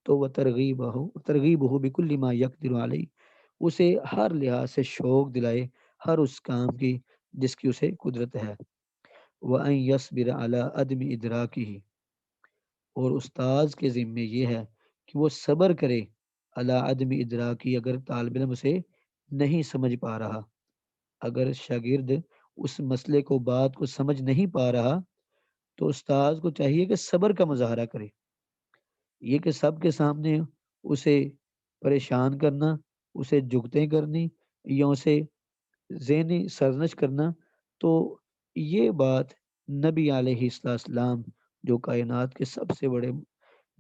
تو وہ ترغیب ہو بکل ما یقدر علیہ، اسے ہر لحاظ سے شوق دلائے ہر اس کام کی جس کی اسے قدرت ہے، وَأَن يَصْبِرَ عَلَىٰ عَدْمِ إِدْرَاكِهِ، اور استاذ کے ذمے یہ ہے کہ وہ صبر کرے علی عدم ادراکی، اگر طالب علم اسے نہیں سمجھ پا رہا، اگر شاگرد اس مسئلے کو بات کو سمجھ نہیں پا رہا تو استاذ کو چاہیے کہ صبر کا مظاہرہ کرے، یہ کہ سب کے سامنے اسے پریشان کرنا، اسے جگتیں کرنی یا اسے ذہنی سرزنش کرنا، تو یہ بات نبی علیہ السلام جو کائنات کے سب سے بڑے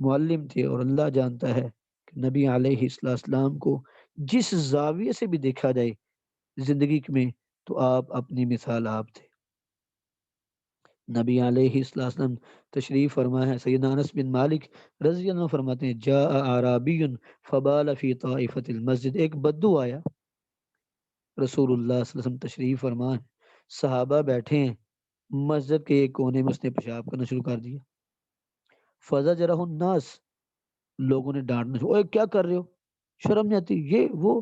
معلم تھے، اور اللہ جانتا ہے کہ نبی علیہ السلام کو جس زاویے سے بھی دیکھا جائے زندگی میں تو آپ اپنی مثال آپ تھے۔ نبی علیہ السلام تشریف فرما ہے، سیدنا انس بن مالک رضی اللہ عنہ فرماتے ہیں جاء اعرابی فبال فی طائفۃ المسجد، ایک بدو آیا، رسول اللہ صلی اللہ علیہ وسلم تشریف فرما ہے، صحابہ بیٹھے ہیں، مسجد کے ایک کونے میں اس نے پیشاب کرنا شروع کر دیا، فزجرہ الناس، لوگوں نے ڈانٹنا شروع، اوے کیا کر رہے ہو، شرم نہیں آتی، یہ وہ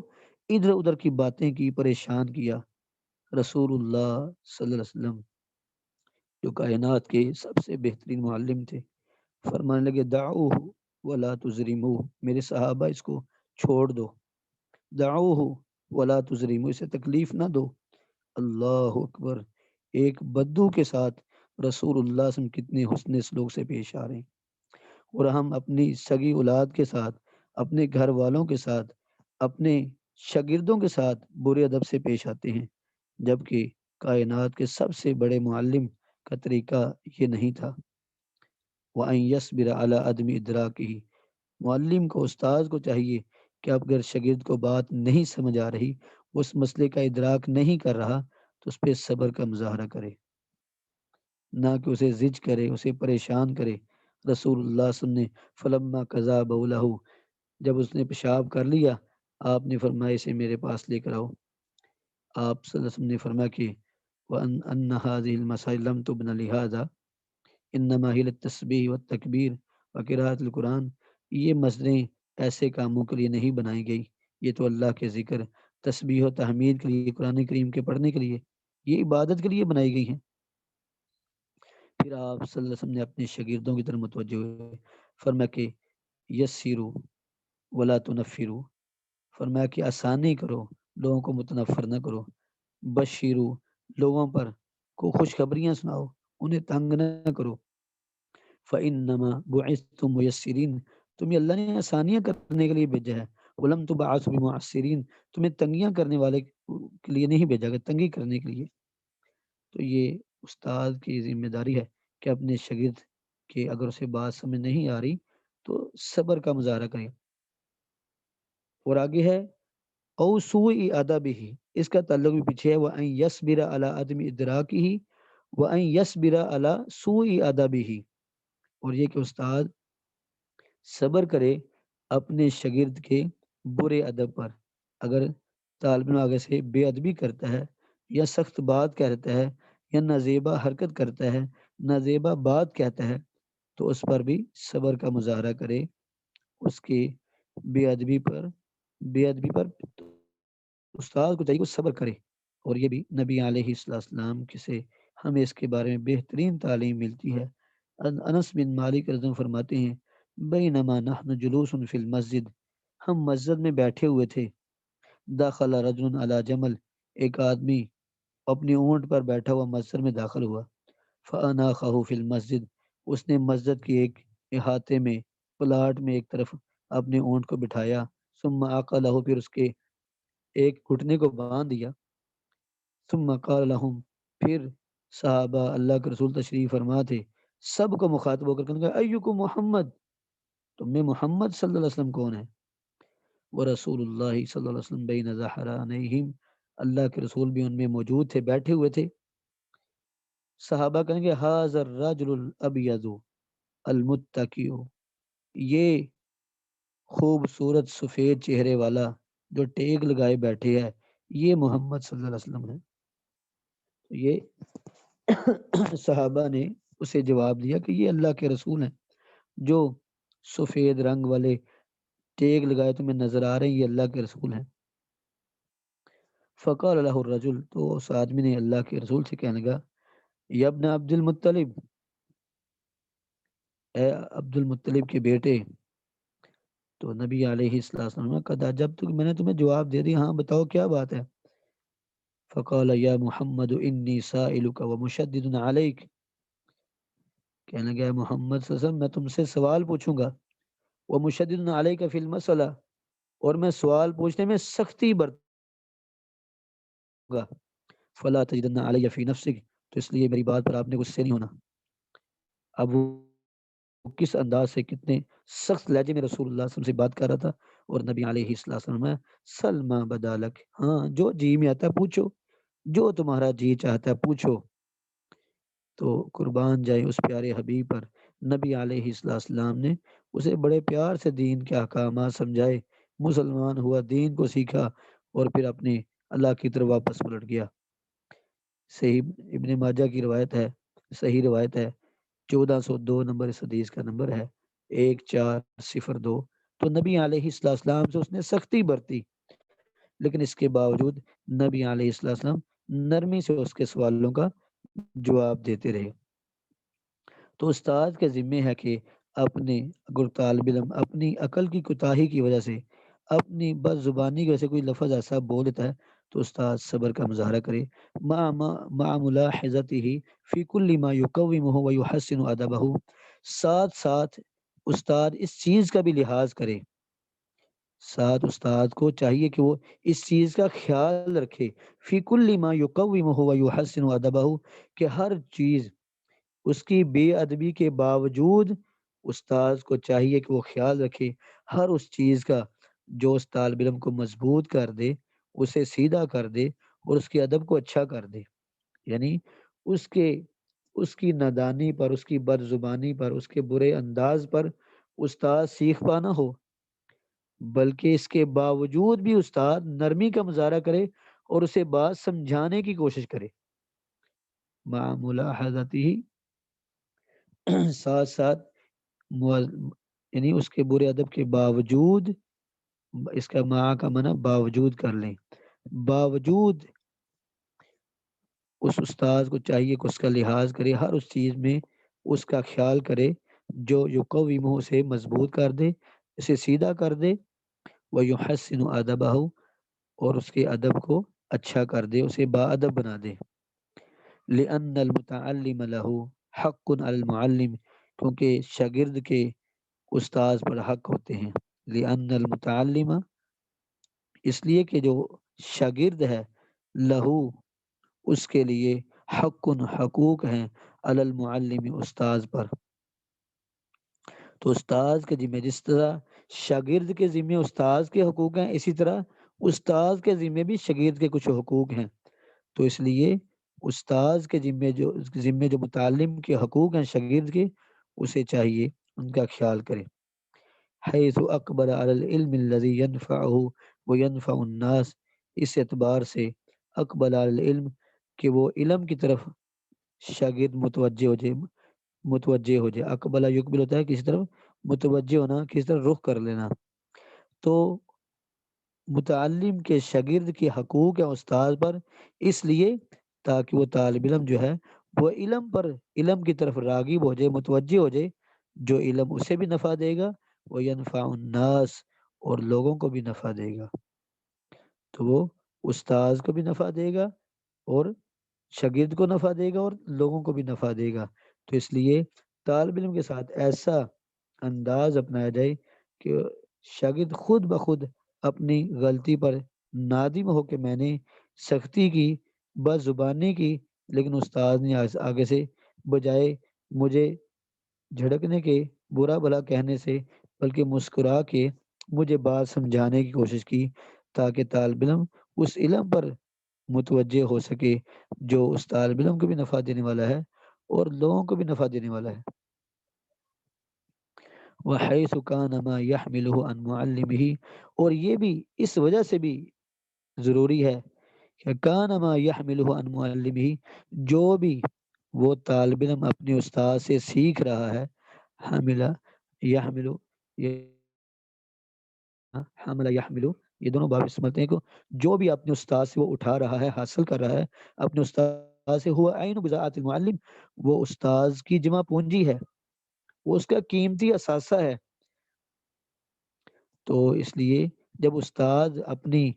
ادھر ادھر کی باتیں کی، پریشان کیا۔ رسول اللہ صلی اللہ علیہ وسلم جو کائنات کے سب سے بہترین معلم تھے، فرمانے لگے دعوہ ولا تزرموہ، میرے صحابہ اس کو چھوڑ دو، دعوہ ولا تزرموہ، اسے تکلیف نہ دو۔ اللہ اکبر، ایک بدو کے ساتھ رسول اللہ صلی اللہ علیہ وسلم کتنے حسن سلوک سے پیش آ رہے ہیں، اور ہم اپنی سگی اولاد کے ساتھ، اپنے گھر والوں کے ساتھ، اپنے شاگردوں کے ساتھ برے ادب سے پیش آتے ہیں، جبکہ کائنات کے سب سے بڑے معلم کا طریقہ یہ نہیں تھا۔ وَأَن يَصْبِرَ عَلَىٰ عَدْمِ إِدْرَاكِهِ، معلم کو، استاذ کو چاہیے کہ اب اگر شاگرد کو بات نہیں سمجھ آ رہی، اس مسئلے کا ادراک نہیں کر رہا، تو اس پہ صبر کا مظاہرہ کرے، نہ کہ اسے زج کرے، اسے پریشان کرے۔ رسول اللہ صلی اللہ علیہ وسلم نے فلما قضا بولہ، جب اس نے پیشاب کر لیا، آپ نے فرمایا اسے میرے پاس لے کر آؤ۔ آپ صلی اللہ علیہ وسلم نے فرمایا کہ وَأَنَّ هَذِهِ الْمَسَائِلَ لَمْ تُبْنَ لِهَٰذَا انما ہی للتسبیح والتکبیر وقراءۃ القرآن، یہ مسجدیں ایسے کاموں کے لیے نہیں بنائی گئی، یہ تو اللہ کے ذکر، تسبیح و تحمید کے لیے، قرآن کریم کے پڑھنے کے لیے، یہ عبادت کے لیے بنائی گئی ہیں۔ پھر آپ صلی اللہ علیہ وسلم نے اپنے شاگردوں کی طرف متوجہ ہوئے، فرمایا کہ یسروا ولا تنفروا، فرمایا کہ آسانی کرو، لوگوں کو متنفر نہ کرو، بشیرو، لوگوں پر کو خوشخبریاں سناؤ، انہیں تنگ نہ کرو، فَإِنَّمَا بُعِثْتُم مُيَسِّرِينَ، تمہیں اللہ نے آسانیاں کرنے کے لیے بھیجا ہے، وَلَمْ تُبْعَثُوا بِمُعَسِّرِينَ، تمہیں تنگیاں کرنے والے کے لیے نہیں بھیجا گیا، تنگی کرنے کے لیے۔ تو یہ استاد کی ذمہ داری ہے کہ اپنے شاگرد کے اگر اسے بات سمجھ نہیں آ رہی تو صبر کا مظاہرہ کرے۔ اور آگے ہے او سوء ادبہ، اس کا تعلق بھی پیچھے ہے، وَأَن يَصْبِرَ عَلَىٰ عَدْمِ إِدْرَاكِهِ وَأَن يَصْبِرَ عَلَىٰ سُوءِ ادبہ، اور یہ کہ استاد صبر کرے اپنے شاگرد کے برے ادب پر، اگر طالب علم آگے سے بے ادبی کرتا ہے یا سخت بات کہتا ہے یا نازیبا حرکت کرتا ہے، نازیبا بات کہتا ہے، تو اس پر بھی صبر کا مظاہرہ کرے، اس کی بے ادبی پر، بے ادبی پر استاد کو چاہیے کہ صبر کرے۔ اور یہ بھی نبی علیہ السلام سے ہمیں اس کے بارے میں بہترین تعلیم ملتی ہے۔ انس بن مالک رضی اللہ عنہ فرماتے ہیں بینما نحن جلوس فی المسجد، ہم مسجد میں بیٹھے ہوئے تھے، داخل رجل علی جمل، ایک آدمی اپنی اونٹ پر بیٹھا ہوا مسجد میں داخل ہوا، فاناخہ فی المسجد، اس نے مسجد کی ایک احاطے میں، پلاٹ میں ایک طرف اپنے اونٹ کو بٹھایا، ثم عقلہ، پھر اس کے ایک گھٹنے کو باندھ دیا، ثم قال لهم، پھر صحابہ اللہ کے رسول تشریف فرما تھے، سب کو مخاطب ہو کر کہنے لگا ایکم محمد، تم میں محمد صلی اللہ علیہ وسلم کون ہے؟ ورسول اللہ صلی اللہ علیہ وسلم بین ظہرانیہم، اللہ کے رسول بھی ان میں موجود تھے، بیٹھے ہوئے تھے۔ صحابہ کہیں گے ھذا الرجل الابیض المتکی، یہ خوبصورت سفید چہرے والا جو ٹیک لگائے بیٹھے ہے، یہ محمد صلی اللہ علیہ وسلم ہے۔ یہ صحابہ نے اسے جواب دیا کہ یہ اللہ کے رسول ہیں، جو سفید رنگ والے ٹیک لگائے تمہیں نظر آ رہے ہیں، یہ اللہ کے رسول ہیں۔ فقال له الرجل، تو اس آدمی نے اللہ کے رسول سے کہنے لگا، یا ابن عبد المطلب، اے عبد المطلب کے بیٹے. تو نبی علیہ السلام نے کہا، جب تک میں نے تمہیں جواب دے دیا، ہاں بتاؤ کیا بات ہے. فقال یا محمد انی سائلک ومشدد علیک، کہنے لگا محمد صلی اللہ علیہ وسلم میں تم سے سوال پوچھوں گا، ومشدد علیک فی المسئلہ، اور میں سوال پوچھنے میں سختی برتوں گا. فلا تجدن علی فی نفسک، تو اس لیے میری بات پر آپ نے غصے نہیں ہونا. اب وہ کس انداز سے، کتنے سخت لہجے میں رسول اللہ صلی اللہ علیہ وسلم سے بات کر رہا تھا. اور نبی علیہ السلام میں سلما بدالک، ہاں جو جی میں آتا ہے پوچھو، جو تمہارا جی چاہتا ہے پوچھو. تو قربان جائے اس پیارے حبیب پر. نبی علیہ السلام نے اسے بڑے پیار سے دین کے احکامات سمجھائے، مسلمان ہوا، دین کو سیکھا، اور پھر اپنے اللہ کی طرف واپس پلٹ گیا. صحیح ابن ماجہ کی روایت ہے، صحیح روایت ہے، 1402 نمبر اس حدیث کا نمبر ہے 1402. تو نبی علیہ السلام سے اس نے سختی برتی، لیکن اس کے باوجود نبی علیہ السلام نرمی سے اس کے سوالوں کا جواب دیتے رہے. تو استاد کے ذمے ہے کہ اپنے، اگر طالب علم اپنی عقل کی کوتاہی کی وجہ سے، اپنی بد زبانی کی وجہ سے کوئی لفظ ایسا بول دیتا ہے، تو استاد صبر کا مظاہرہ کرے، مع ملاحظته فی کل ما یقومہ ویحسن ادبہ، ساتھ ساتھ استاد اس چیز کا بھی لحاظ کرے. ساتھ استاد کو چاہیے کہ وہ اس چیز کا خیال رکھے، فی کل ما یقومہ ویحسن ادبہ، کہ ہر چیز اس کی بے ادبی کے باوجود استاد کو چاہیے کہ وہ خیال رکھے ہر اس چیز کا جو اس طالب علم کو مضبوط کر دے، اسے سیدھا کر دے، اور اس کے ادب کو اچھا کر دے. یعنی اس کے، اس کی نادانی پر، اس کی بد زبانی پر، اس کے برے انداز پر استاد سیکھ پانا ہو، بلکہ اس کے باوجود بھی استاد نرمی کا مظاہرہ کرے اور اسے بات سمجھانے کی کوشش کرے. مع ملاحظته، ساتھ ساتھ یعنی اس کے برے ادب کے باوجود، اس کا مع کا معنی باوجود کر لیں، باوجود اس استاد کو چاہیے کہ اس کا لحاظ کرے، ہر اس چیز میں اس کا خیال کرے جو یقومہ سے مضبوط کر دے، اسے سیدھا کر دے، ویحسن ادبہ، اور اس کے ادب کو اچھا کر دے، اسے با ادب بنا دے. لأن المتعلم له حق علی المعلم، کیونکہ شاگرد کے استاد پر حق ہوتے ہیں. لأن المتعلم، اس لیے کہ جو شاگرد ہے، لہو، اس کے لیے، حق، حقوق ہیں، علی المعلم، استاد پر. تو استاد کے ذمہ، جس طرح شاگرد کے ذمہ استاد کے حقوق ہیں، اسی طرح استاد کے ذمہ بھی شاگرد کے کچھ حقوق ہیں. تو اس لیے استاد کے ذمہ جو متعلم کے حقوق ہیں شاگرد کے، اسے چاہیے ان کا خیال کرے. حیث اقبل علی العلم الذی ینفعہ وینفع الناس، اس اعتبار سے اقبل علی العلم، کہ وہ علم کی طرف شاگرد متوجہ ہو جائے، متوجہ ہو جائے. اقبلہ یقبل ہوتا ہے کسی طرف متوجہ ہونا، کسی طرف رخ کر لینا. تو متعلم کے شاگرد کے حقوق ہیں استاد پر، اس لیے تاکہ وہ طالب علم جو ہے وہ علم پر، علم کی طرف راغب ہو جائے، متوجہ ہو جائے، جو علم اسے بھی نفع دے گا، وہ ینفع الناس، اور لوگوں کو بھی نفع دے گا. تو وہ استاد کو بھی نفع دے گا، اور شاگرد کو نفع دے گا، اور لوگوں کو بھی نفع دے گا. تو اس لیے طالب علم کے ساتھ ایسا انداز اپنایا جائے کہ شاگرد خود بخود اپنی غلطی پر نادم ہو کہ میں نے سختی کی، بد زبانی کی، لیکن استاد نے آگے سے بجائے مجھے جھڑکنے کے، برا بھلا کہنے سے، بلکہ مسکرا کے مجھے بات سمجھانے کی کوشش کی، تاکہ طالب علم اس علم پر متوجہ ہو سکے جو اس طالب علم کو بھی نفع دینے والا ہے اور لوگوں کو بھی نفع دینے والا ہے. وحیث کان ما یحملہ عن معلمہ، اور یہ بھی اس وجہ سے بھی ضروری ہے کہ کان ما یحملہ عن معلمہ، جو بھی وہ طالب علم اپنے استاد سے سیکھ رہا ہے، حملہ، یحملو، حمل یحملو، یہ دونوں باب سمجھتے ہیں کہ جو بھی اپنے استاد سے وہ اٹھا رہا ہے، حاصل کر رہا ہے اپنے استاد سے، ہوا عین بضاعت المعلم، وہ استاذ کی جمع پونجی ہے، وہ اس کا قیمتی اثاثہ ہے۔ تو اس لیے جب استاد اپنی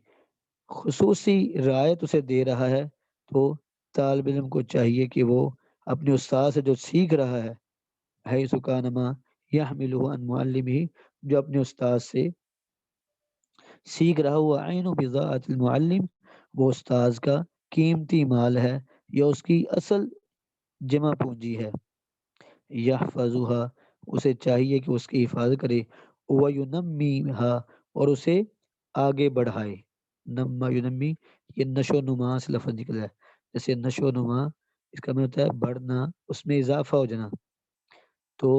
خصوصی رعایت اسے دے رہا ہے تو طالب علم کو چاہیے کہ وہ اپنے استاد سے جو سیکھ رہا ہے، حیث کان ما یحملہ عن معلمہ، جو اپنے استاد سے سیکھ رہا ہوا عین بضاعت المعلم، وہ استاذ کا قیمتی مال ہے یا اس کی اصل جمع پونجی ہے۔ یحفظھا، اسے چاہیے کہ اس کی حفاظت کرے، وینمیھا، اور اسے آگے بڑھائے۔ نما ینمی، یہ نشو و نما سے لفظ نکلا ہے، جیسے نشو و نما اس کا مطلب ہوتا ہے بڑھنا، اس میں اضافہ ہو جانا، تو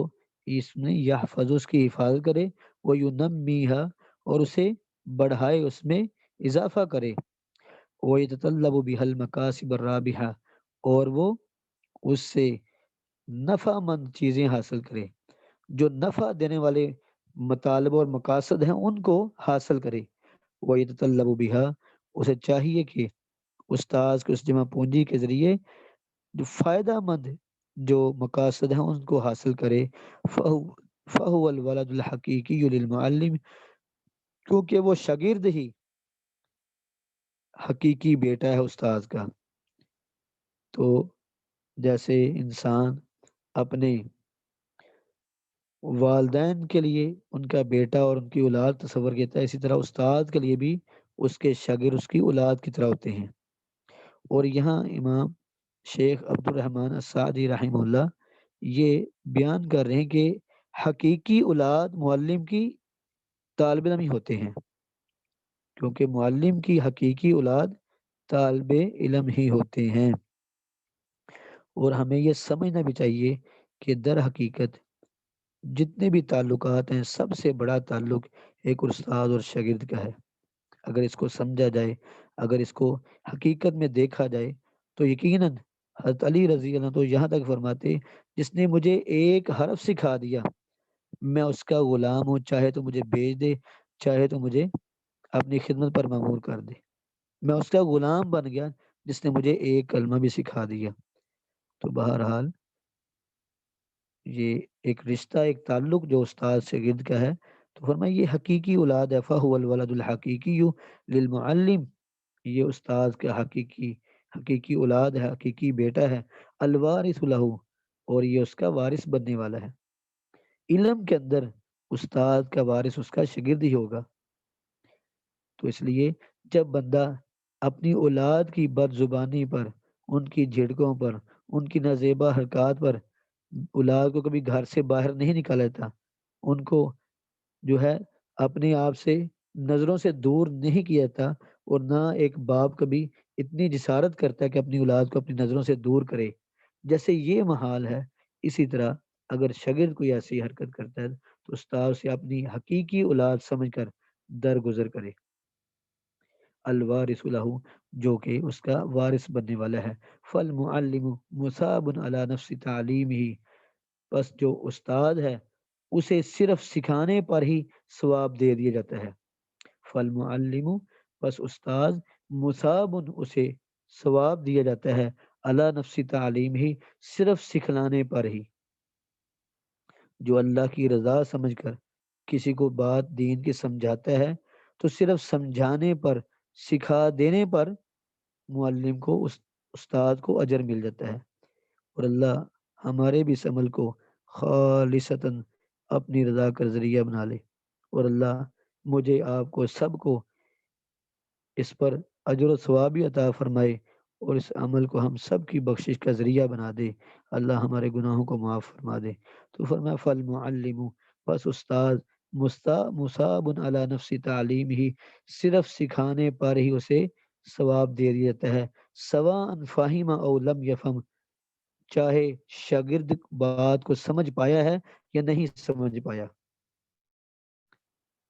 اس میں یحفظ، اس کی حفاظت کرے، وینمیھا، اور اسے بڑھائے، اس میں اضافہ کرے، ویتطلب بها المکاسب الرابحہ، اور وہ اس سے نفع مند چیزیں حاصل کرے، جو نفع دینے والے مطالب اور مقاصد ہیں ان کو حاصل کرے۔ وَيَتَطَلَّبُ بِهَا، اسے چاہیے کہ استاذ کے اس جمع پونجی کے ذریعے جو فائدہ مند جو مقاصد ہیں ان کو حاصل کرے۔ فَهُوَ الْوَلَدُ الْحَقِيقِيُّ لِلْمُعَلِّمِ، کیونکہ وہ شاگرد ہی حقیقی بیٹا ہے استاذ کا۔ تو جیسے انسان اپنے والدین کے لیے ان کا بیٹا اور ان کی اولاد تصور کیتا ہے، اسی طرح استاد کے لیے بھی اس کے شاگرد اس کی اولاد کی طرح ہوتے ہیں۔ اور یہاں امام شیخ عبد الرحمن السعدی رحمہ اللہ یہ بیان کر رہے ہیں کہ حقیقی اولاد معلم کی طالب علم ہی ہوتے ہیں، کیونکہ معلم کی حقیقی اولاد طالب علم ہی ہوتے ہیں۔ اور ہمیں یہ سمجھنا بھی چاہیے کہ در حقیقت جتنے بھی تعلقات ہیں، سب سے بڑا تعلق ایک استاد اور شاگرد کا ہے۔ اگر اس کو سمجھا جائے، اگر اس کو حقیقت میں دیکھا جائے تو یقیناً حضرت علی رضی اللہ عنہ تو یہاں تک فرماتے، جس نے مجھے ایک حرف سکھا دیا میں اس کا غلام ہوں، چاہے تو مجھے بیچ دے، چاہے تو مجھے اپنی خدمت پر مامور کر دے، میں اس کا غلام بن گیا جس نے مجھے ایک کلمہ بھی سکھا دیا۔ تو بہرحال یہ ایک رشتہ، ایک تعلق جو استاد شاگرد کا ہے، تو فرمایا یہ حقیقی اولاد ہے، فہو الولد الحقیقی للمعلم، یہ استاد کا حقیقی اولاد ہے، حقیقی بیٹا ہے، الوارث لہ، اور یہ اس کا وارث بننے والا ہے۔ علم کے اندر استاد کا وارث اس کا شاگرد ہی ہوگا۔ تو اس لیے جب بندہ اپنی اولاد کی بد زبانی پر، ان کی جھڑکوں پر، ان کی نازیبا حرکات پر، اولاد کو کبھی گھر سے باہر نہیں نکالا، ان کو جو ہے اپنے آپ سے نظروں سے دور نہیں کیا تھا، اور نہ ایک باپ کبھی اتنی جسارت کرتا ہے کہ اپنی اولاد کو اپنی نظروں سے دور کرے، جیسے یہ محال ہے، اسی طرح اگر شاگرد کوئی ایسی حرکت کرتا ہے تو استاد سے اپنی حقیقی اولاد سمجھ کر درگزر کرے۔ الوارث لہ، جو کہ اس کا وارث بننے والا ہے۔ فالمعلم مصاب علی نفس تعلیمہ، بس جو استاد ہے اسے صرف سکھانے پر ہی ثواب دے دیا جاتا ہے۔ فالمعلم، بس استاد، مصاب، اسے ثواب دیا جاتا ہے، علی نفس تعلیم ہی، صرف سکھلانے پر ہی۔ جو اللہ کی رضا سمجھ کر کسی کو بات دین کی سمجھاتا ہے تو صرف سمجھانے پر، سکھا دینے پر معلم کو، استاد کو اجر مل جاتا ہے۔ اور اللہ ہمارے بھی اس عمل کو خالصتاً اپنی رضا کا ذریعہ بنا لے، اور اللہ مجھے، آپ کو، سب کو اس پر اجر و ثواب بھی عطا فرمائے، اور اس عمل کو ہم سب کی بخشش کا ذریعہ بنا دے، اللہ ہمارے گناہوں کو معاف فرما دے۔ تو فرمایا فالمعلم، بس استاد، مصاب علی نفس تعلیم ہی، صرف سکھانے پر ہی اسے ثواب دے دیا جاتا ہے، سواء فہم او لم یفہم، چاہے شاگرد بات کو سمجھ پایا ہے یا نہیں سمجھ پایا۔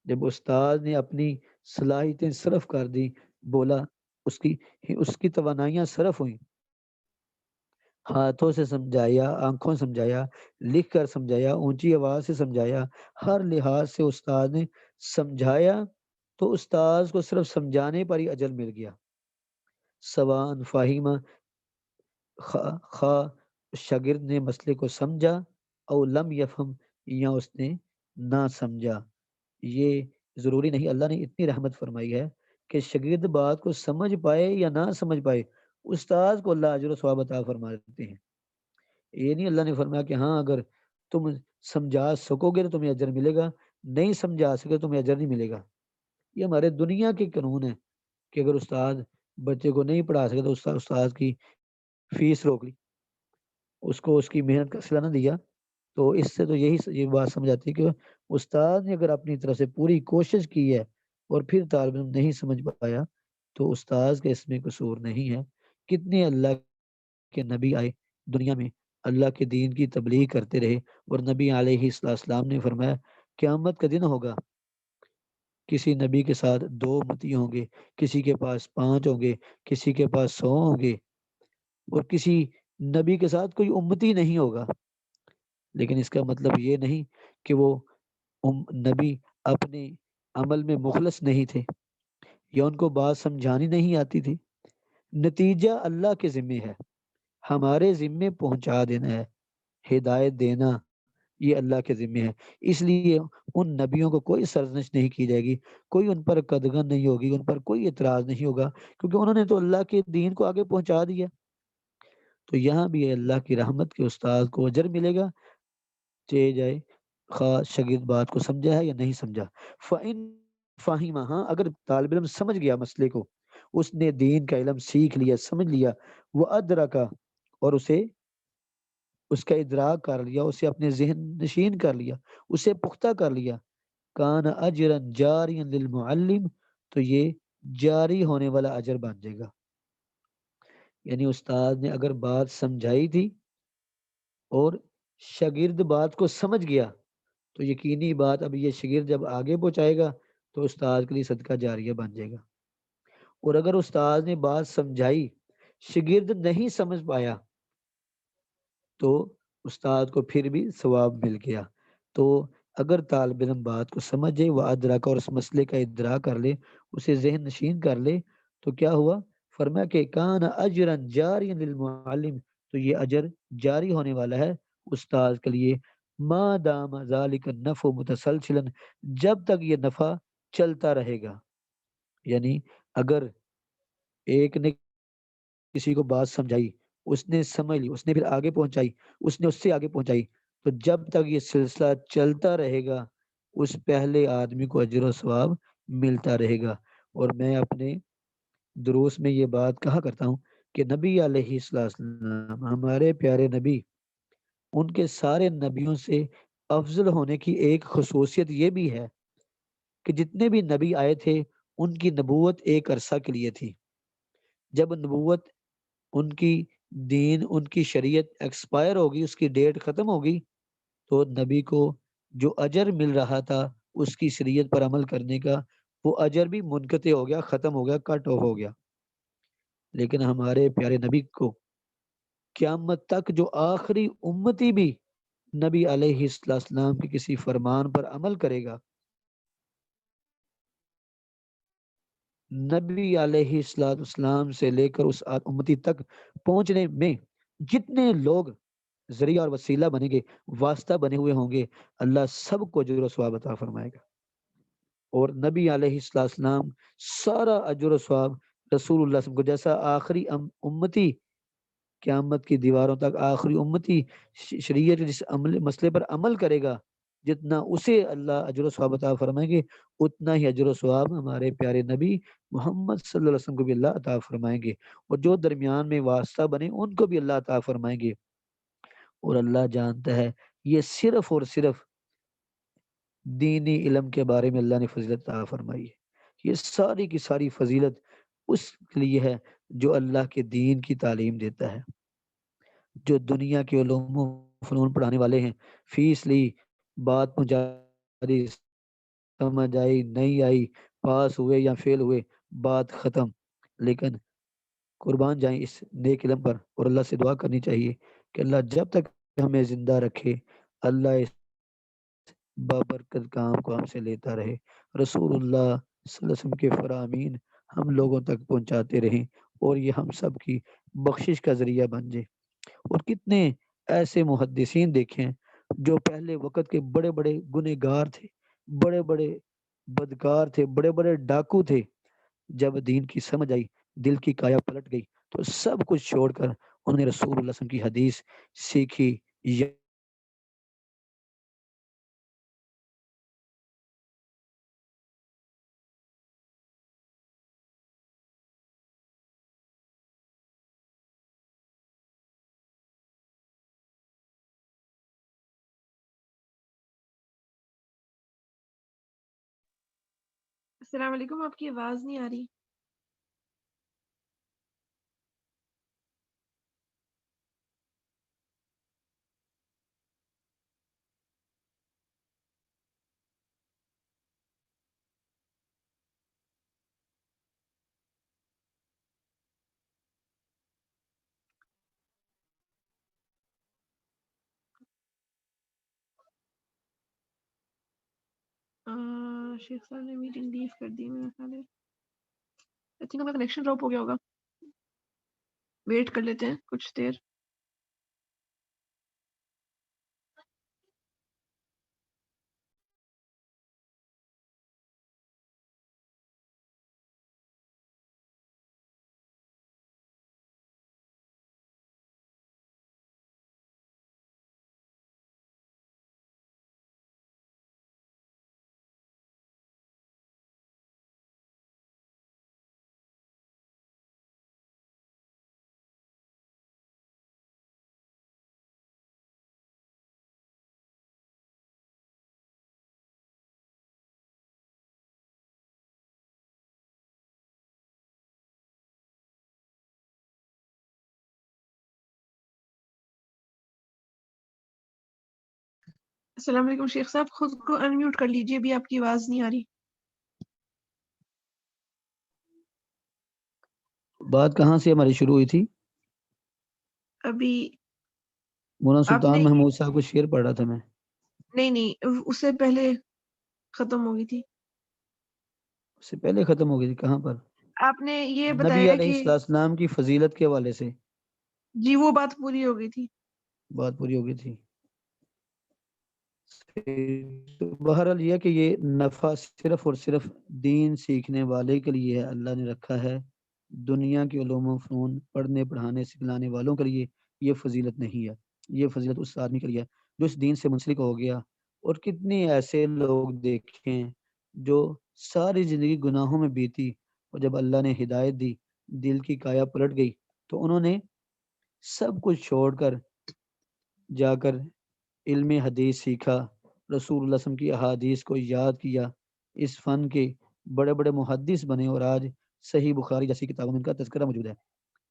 جب استاد نے اپنی صلاحیتیں صرف کر دی، بولا، اس کی توانائیاں صرف ہوئیں، ہاتھوں سے سمجھایا، آنکھوں سے سمجھایا، لکھ کر سمجھایا، اونچی آواز سے سمجھایا، ہر لحاظ سے استاد نے سمجھایا، تو استاذ کو صرف سمجھانے پر ہی اجر مل گیا، سوان فاہمہ، خواہ شاگرد نے مسئلے کو سمجھا او لم یفہم، یا اس نے نہ سمجھا۔ یہ ضروری نہیں، اللہ نے اتنی رحمت فرمائی ہے کہ شاگرد بات کو سمجھ پائے یا نہ سمجھ پائے، استاذ کو اللہ اجر و ثواب عطا فرما دیتے ہیں۔ یہ نہیں اللہ نے فرمایا کہ ہاں اگر تم سمجھا سکو گے تو تمہیں اجر ملے گا، نہیں سمجھا سکے تو تمہیں اجر نہیں ملے گا۔ یہ ہمارے دنیا کے قانون ہے کہ اگر استاد بچے کو نہیں پڑھا سکے تو استاد کی فیس روک لی، اس کو اس کی محنت کا صلہ نہ دیا، تو اس سے تو یہ بات سمجھ آتی ہے کہ استاد نے اگر اپنی طرف سے پوری کوشش کی ہے اور پھر طالب علم نہیں سمجھ پایا تو استاد کا اس میں قصور نہیں ہے۔ کتنے اللہ کے نبی آئے دنیا میں، اللہ کے دین کی تبلیغ کرتے رہے، اور نبی علیہ السلام نے فرمایا قیامت کا دن ہوگا، کسی نبی کے ساتھ 2 امتی ہوں گے، کسی کے پاس 5 ہوں گے، کسی کے پاس 100 ہوں گے، اور کسی نبی کے ساتھ کوئی امتی نہیں ہوگا۔ لیکن اس کا مطلب یہ نہیں کہ وہ نبی اپنے عمل میں مخلص نہیں تھے یا ان کو بات سمجھانی نہیں آتی تھی۔ نتیجہ اللہ کے ذمے ہے، ہمارے ذمے پہنچا دینا ہے، ہدایت دینا یہ اللہ کے ذمے ہے۔ اس لیے ان نبیوں کو کوئی سرزنش نہیں کی جائے گی، کوئی ان پر قدغن نہیں ہوگی، ان پر کوئی اعتراض نہیں ہوگا، کیونکہ انہوں نے تو اللہ کے دین کو آگے پہنچا دیا۔ تو یہاں بھی اللہ کی رحمت کے استاد کو اجر ملے گا، چاہے جائے خواہ شاگرد بات کو سمجھا ہے یا نہیں سمجھا۔ فَإِن فَهِمَ، ہاں اگر طالب علم سمجھ گیا مسئلے کو، اس نے دین کا علم سیکھ لیا، سمجھ لیا، وہ ادرکا، اور اسے اس کا ادراک کر لیا، اسے اپنے ذہن نشین کر لیا، اسے پختہ کر لیا، کان اجرا جاریا للمعلم، تو یہ جاری ہونے والا اجر بن جائے گا۔ یعنی استاد نے اگر بات سمجھائی تھی اور شاگرد بات کو سمجھ گیا تو یقینی بات اب یہ شاگرد جب آگے پہنچائے گا تو استاد کے لیے صدقہ جاریہ بن جائے گا۔ اور اگر استاد نے بات سمجھائی، شاگرد نہیں سمجھ پایا، تو استاد کو پھر بھی ثواب مل گیا۔ تو اگر طالب علم بات کو سمجھے، وہ ادراک، اور اس مسئلے کا ادراک کر لے، اسے ذہن نشین کر لے، تو کیا ہوا؟ فرمایا کہ کان اجرا جاریا للمعلم، تو یہ اجر جاری ہونے والا ہے استاد کے لیے، ما دام ذالک النفع متسلسلا، جب تک یہ نفع چلتا رہے گا۔ یعنی اگر ایک نے کسی کو بات سمجھائی، اس نے سمجھ لی، اس نے پھر آگے پہنچائی، اس نے اس سے آگے پہنچائی، تو جب تک یہ سلسلہ چلتا رہے گا اس پہلے آدمی کو اجر و ثواب ملتا رہے گا۔ اور میں اپنے دروس میں یہ بات کہا کرتا ہوں کہ نبی علیہ السلام ہمارے پیارے نبی، ان کے سارے نبیوں سے افضل ہونے کی ایک خصوصیت یہ بھی ہے کہ جتنے بھی نبی آئے تھے ان کی نبوت ایک عرصہ کے لیے تھی۔ جب نبوت، ان کی دین، ان کی شریعت ایکسپائر ہوگی، اس کی ڈیٹ ختم ہوگی، تو نبی کو جو اجر مل رہا تھا اس کی شریعت پر عمل کرنے کا، وہ اجر بھی منقطع ہو گیا، ختم ہو گیا، کٹ آف ہو گیا۔ لیکن ہمارے پیارے نبی کو قیامت تک جو آخری امتی بھی نبی علیہ السلام کے کسی فرمان پر عمل کرے گا، نبی علیہ السلام سے لے کر اس امتی تک پہنچنے میں جتنے لوگ ذریعہ اور وسیلہ بنے گے، واسطہ بنے ہوئے ہوں گے، اللہ سب کو اجر و ثواب عطا فرمائے گا۔ اور نبی علیہ السلام سارا اجر و ثواب رسول اللہ صلی اللہ علیہ وسلم کو، جیسا آخری امتی قیامت کی دیواروں تک آخری امتی شریعت جس مسئلے پر عمل کرے گا، جتنا اسے اللہ اجر و ثواب عطا فرمائیں گے، اتنا ہی اجر و ثواب ہمارے پیارے نبی محمد صلی اللہ علیہ وسلم کو بھی اللہ عطا فرمائیں گے، اور جو درمیان میں واسطہ بنے ان کو بھی اللہ عطا فرمائیں گے۔ اور اللہ جانتا ہے یہ صرف اور صرف دینی علم کے بارے میں اللہ نے فضیلت عطا فرمائی ہے۔ یہ ساری کی ساری فضیلت اس کے لیے ہے جو اللہ کے دین کی تعلیم دیتا ہے۔ جو دنیا کے علوم و فنون پڑھانے والے ہیں، فیس لی، بات پہنچا دی، سمجھ آئی نہیں آئی، پاس ہوئے یا فیل ہوئے، بات ختم۔ لیکن قربان جائیں اس نیک علم پر، اور اللہ سے دعا کرنی چاہیے کہ اللہ جب تک ہمیں زندہ رکھے، اللہ اس بابرکت کام کو ہم سے لیتا رہے۔ رسول اللہ صلی اللہ علیہ وسلم کے فرامین ہم لوگوں تک پہنچاتے رہیں اور یہ ہم سب کی بخشش کا ذریعہ بن جائے۔ اور کتنے ایسے محدثین دیکھیں جو پہلے وقت کے بڑے بڑے گنہگار تھے، بڑے بڑے بدکار تھے، بڑے بڑے ڈاکو تھے، جب دین کی سمجھ آئی، دل کی کایا پلٹ گئی، تو سب کچھ چھوڑ کر انہوں نے رسول اللہ صلی اللہ علیہ وسلم کی حدیث سیکھی۔ السلام علیکم، آپ کی آواز نہیں آ رہی۔ شیخ صاحب نے میٹنگ لیو کر دی، میرا خیال ہے آئی تھنک ہمارا کنیکشن ڈراپ ہو گیا ہوگا، ویٹ کر لیتے ہیں کچھ دیر۔ السلام علیکم شیخ صاحب، خود کو انمیوٹ کر لیجئے، ابھی آپ کی آواز نہیں آ رہی۔ بات کہاں سے ہماری شروع ہوئی تھی؟ ابھی مولانا آپ سلطان نے محمود صاحب کو شعر پڑھ رہا تھا میں۔ نہیں اس سے پہلے ختم ہو گئی تھی۔ اس سے پہلے ختم ہو گئی تھی، کہاں پر؟ آپ نے یہ نبی بتایا علیہ کہ السلام کی فضیلت کے حوالے سے جی وہ بات پوری ہو گئی تھی۔ بات پوری ہو گئی تھی۔ تو بہرحال یہ کہ یہ نفع صرف اور صرف دین سیکھنے والے کے لیے ہے، اللہ نے رکھا ہے۔ دنیا کے علوم و فنون پڑھنے پڑھانے سکھلانے والوں کے لیے یہ فضیلت نہیں ہے۔ یہ فضیلت اس آدمی کے لیے ہے جو اس دین سے منسلک ہو گیا۔ اور کتنے ایسے لوگ دیکھیں جو ساری زندگی گناہوں میں بیتی، اور جب اللہ نے ہدایت دی، دل کی کایا پلٹ گئی، تو انہوں نے سب کچھ چھوڑ کر جا کر علم حدیث سیکھا، رسول اللہ صلی اللہ علیہ وسلم کی احادیث کو یاد کیا، اس فن کے بڑے بڑے محدث بنے، اور آج صحیح بخاری جیسی کتابوں میں ان کا تذکرہ موجود ہے۔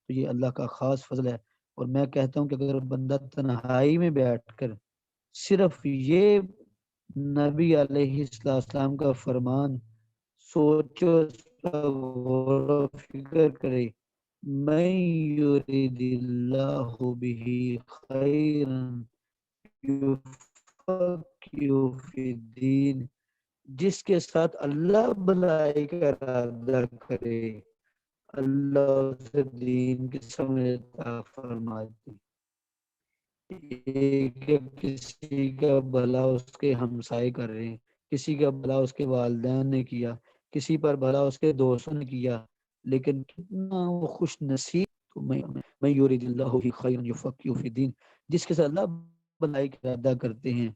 تو یہ اللہ کا خاص فضل ہے۔ اور میں کہتا ہوں کہ اگر بندہ تنہائی میں بیٹھ کر صرف یہ نبی علیہ السلام کا فرمان سوچو، اس پر غور و فکر کرے، میں یرید اللہ بہ خیرا یفقہہ فی الدین، جس کے ساتھ اللہ بھلائی کا ارادہ کرے، اللہ اسے دین کی سمجھ عطا فرماتی۔ کہ کسی کا بھلا اس کے ہمسائے کر رہے ہیں، کسی کا بھلا اس کے والدین نے کیا، کسی پر بھلا اس کے دوستوں نے کیا، لیکن کتنا وہ خوش نصیب۔ تو میں یرید اللہ بہ خیرا یفقہہ فی الدین، جس کے ساتھ اللہ بھلائی کا ارادہ کرتے ہیں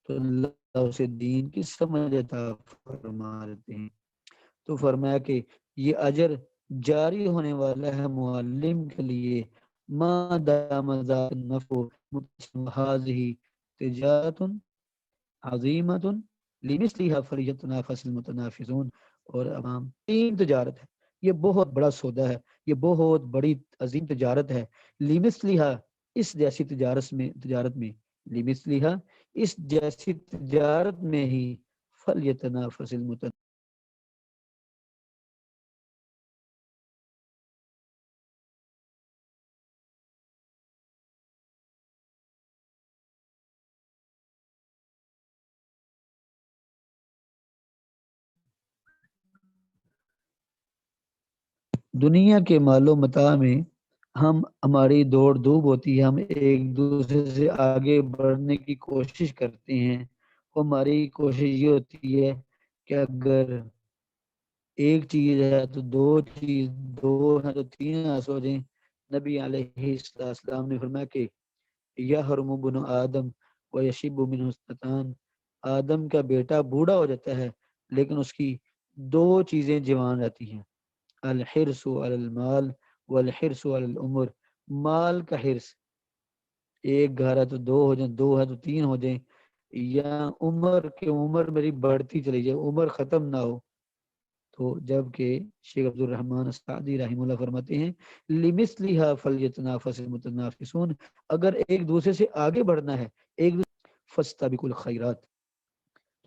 تو اللہ اسے دین کی سمجھ عطا فرماتے ہیں۔ تو فرمایا کہ یہ اجر جاری ہونے والا ہے معلم کے لیے، ما دام ذات النفع هذه تجارت عظیمت لمثلها فلیتنافس المتنافسون۔ اور عوام تین تجارت ہے، یہ بہت بڑا سودا ہے، یہ بہت بڑی عظیم تجارت ہے، لمثلها اس جیسی تجارت میں لمثلها اس جیسی تجارت میں ہی فلیتنافس المتنافسون۔ دنیا کے مال و متاع میں ہماری دوڑ دھوپ ہوتی ہے، ہم ایک دوسرے سے آگے بڑھنے کی کوشش کرتے ہیں. ہماری کوشش یہ ہوتی ہے کہ اگر ایک چیز ہے تو دو ہے تو تین ہو جائیں. نبی علیہ السلام نے فرمایا کہ یحرم بن آدم و یشب منہ اثنتان، آدم کا بیٹا بوڑھا ہو جاتا ہے لیکن اس کی دو چیزیں جوان رہتی ہیں، الحرص علی المال والحرص علی العمر. مال کا حرص، ایک گھر ہے تو دو ہو جائیں، دو ہے تو تین ہو جائیں، یا عمر میری بڑھتی چلی جائے، عمر ختم نہ ہو. تو جب کہ شیخ عبد الرحمن السعدی رحمہ اللہ فرماتے ہیں لمثلھا فلیتنافس المتنافسون، اگر ایک دوسرے سے آگے بڑھنا ہے ایک فاستبقوا الخیرات.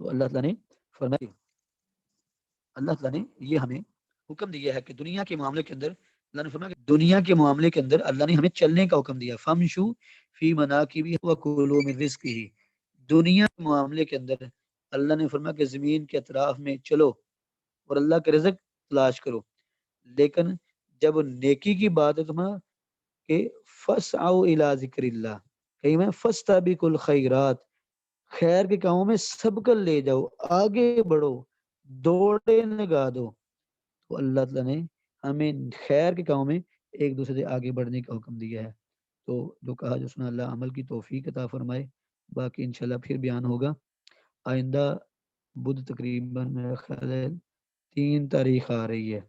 تو اللہ تعالیٰ نے فرمایا، اللہ تعالیٰ نے یہ ہمیں حکم دیا ہے کہ دنیا کے معاملے کے اندر اللہ نے فرمایا کہ دنیا کے معاملے کے اندر اللہ نے ہمیں چلنے کا حکم دیا. فامشوا فی مناکبہ وکلوا من رزقہ، دنیا کے معاملے کے اندر اللہ نے فرمایا کہ زمین کے اطراف میں چلو اور اللہ کا رزق تلاش کرو. لیکن جب نیکی کی بات ہے تمہارا کہ فسعوا الی ذکر اللہ، کہیں میں فاستبقوا الخیرات، خیر کے کاموں میں سبق لے جاؤ، آگے بڑھو، دوڑے لگا دو. تو اللہ تعالیٰ نے ہمیں خیر کے کاموں میں ایک دوسرے سے آگے بڑھنے کا حکم دیا ہے. تو جو کہا جو سنا اللہ عمل کی توفیق عطا فرمائے. باقی انشاءاللہ پھر بیان ہوگا. آئندہ بدھ تقریباً میرا خیال ہے 3 تاریخ آ رہی ہے،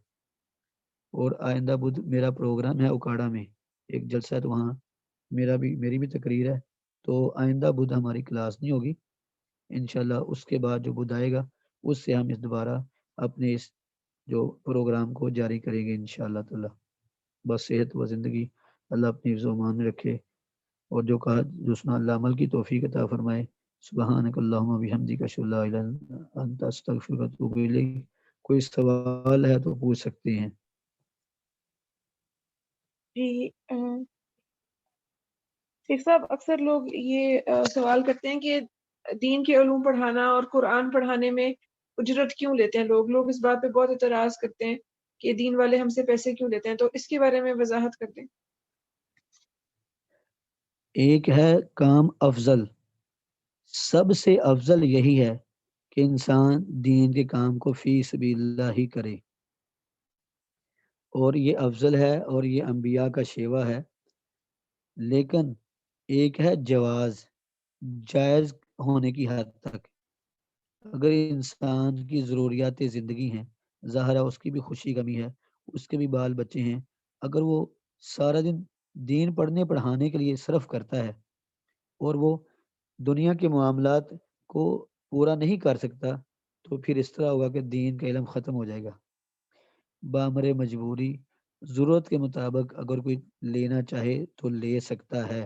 اور آئندہ بدھ میرا پروگرام ہے اکاڑا میں، ایک جلسہ ہے، تو وہاں میری بھی تقریر ہے. تو آئندہ بدھ ہماری کلاس نہیں ہوگی انشاءاللہ. اس کے بعد جو بدھ آئے گا اس سے ہم دوبارہ اپنے اس جو پروگرام کو جاری کریں گے انشاءاللہ تعالی. بس صحت و زندگی اللہ اپنی حفظ و امان میں رکھے، اور جو کہا جو سنا اللہ عمل کی توفیق عطا فرمائے. سبحانک اللہم و بحمدک اشہد ان لا الہ الا انت استغفرک و اتوب الیک. کوئی سوال ہے تو پوچھ سکتے ہیں. جی شیخ صاحب، اکثر لوگ یہ سوال کرتے ہیں کہ دین کے علوم پڑھانا اور قرآن پڑھانے میں اجرت کیوں لیتے ہیں لوگ اس بات پہ بہت اعتراض کرتے ہیں کہ دین والے ہم سے پیسے کیوں لیتے ہیں، تو اس کے بارے میں وضاحت کر دیں. ایک ہے کام افضل، سب سے افضل یہی ہے کہ انسان دین کے کام کو فی سبیل اللہ ہی کرے، اور یہ افضل ہے اور یہ انبیاء کا شیوہ ہے. لیکن ایک ہے جواز، جائز ہونے کی حد تک. اگر انسان کی ضروریات زندگی ہیں، ظاہر ہے اس کی بھی خوشی کمی ہے، اس کے بھی بال بچے ہیں، اگر وہ سارا دن دین پڑھنے پڑھانے کے لیے صرف کرتا ہے اور وہ دنیا کے معاملات کو پورا نہیں کر سکتا، تو پھر اس طرح ہوگا کہ دین کا علم ختم ہو جائے گا. بامر مجبوری ضرورت کے مطابق اگر کوئی لینا چاہے تو لے سکتا ہے.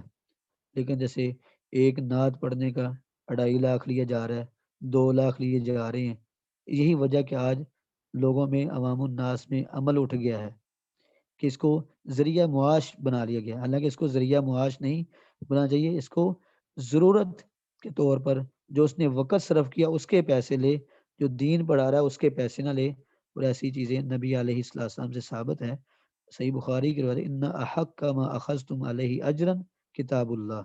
لیکن جیسے ایک نعت پڑھنے کا 2.5 لاکھ لیا جا رہا ہے، 2 لاکھ لیے جا رہے ہیں. یہی وجہ کہ آج لوگوں میں عوام الناس میں عمل اٹھ گیا ہے کہ اس کو ذریعہ معاش بنا لیا گیا. حالانکہ اس کو ذریعہ معاش نہیں بنا چاہیے، اس کو ضرورت کے طور پر جو اس نے وقت صرف کیا اس کے پیسے لے، جو دین پڑھا رہا ہے اس کے پیسے نہ لے. اور ایسی چیزیں نبی علیہ السلام سے ثابت ہے. صحیح بخاری کی روایت ہے، ان احق ما اخذتم علیہ اجرا کتاب اللہ.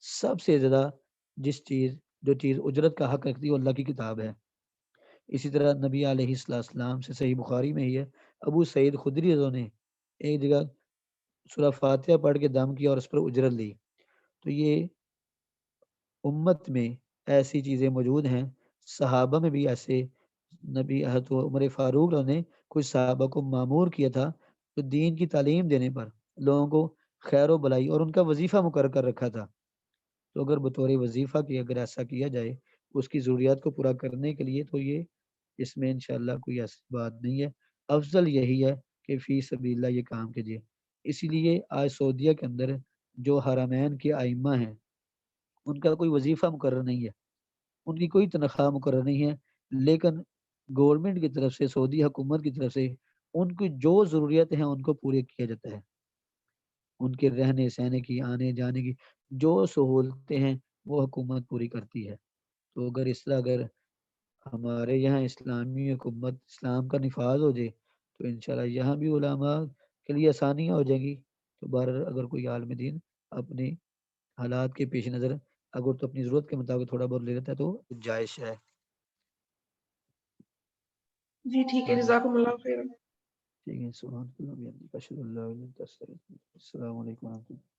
سب سے زیادہ جو چیز اجرت کا حق رکھتی ہے وہ اللہ کی کتاب ہے. اسی طرح نبی علیہ السلام سے صحیح بخاری میں ہی ہے، ابو سعید خدری رضی اللہ عنہ نے ایک جگہ سورہ فاتحہ پڑھ کے دم کیا اور اس پر اجرت لی. تو یہ امت میں ایسی چیزیں موجود ہیں. صحابہ میں بھی ایسے نبی حضرت عمر فاروق نے کچھ صحابہ کو مامور کیا تھا تو دین کی تعلیم دینے پر لوگوں کو خیر و بلائی، اور ان کا وظیفہ مقرر کر رکھا تھا. تو اگر بطور وظیفہ کی اگر ایسا کیا جائے اس کی ضروریات کو پورا کرنے کے لیے، تو یہ اس میں انشاءاللہ کوئی ایسی بات نہیں ہے. افضل یہی ہے کہ فی سبیل اللہ یہ کام کیجیے. اسی لیے آج سعودیہ کے اندر جو حرمین کے ائمہ ہیں ان کا کوئی وظیفہ مقرر نہیں ہے، ان کی کوئی تنخواہ مقرر نہیں ہے، لیکن گورنمنٹ کی طرف سے، سعودی حکومت کی طرف سے ان کی جو ضروریات ہیں ان کو پورے کیا جاتا ہے. ان کے رہنے سہنے کی، آنے جانے کی جو سہولتیں ہیں وہ حکومت پوری کرتی ہے. تو اگر اس طرح اگر ہمارے یہاں اسلامی حکومت، اسلام کا نفاذ ہو جائے تو انشاءاللہ یہاں بھی علماء کے لیے آسانیاں ہو جائیں گی. تو بہرحال اگر کوئی عالم دین اپنی حالات کے پیش نظر اگر تو اپنی ضرورت کے مطابق تھوڑا بہت لے لیتا ہے تو جائز ہے. جی ٹھیک ہے، جزاکم اللہ خیر. ٹھیک ہے. سبحان اللہ. السلام علیکم ورحمۃ اللہ.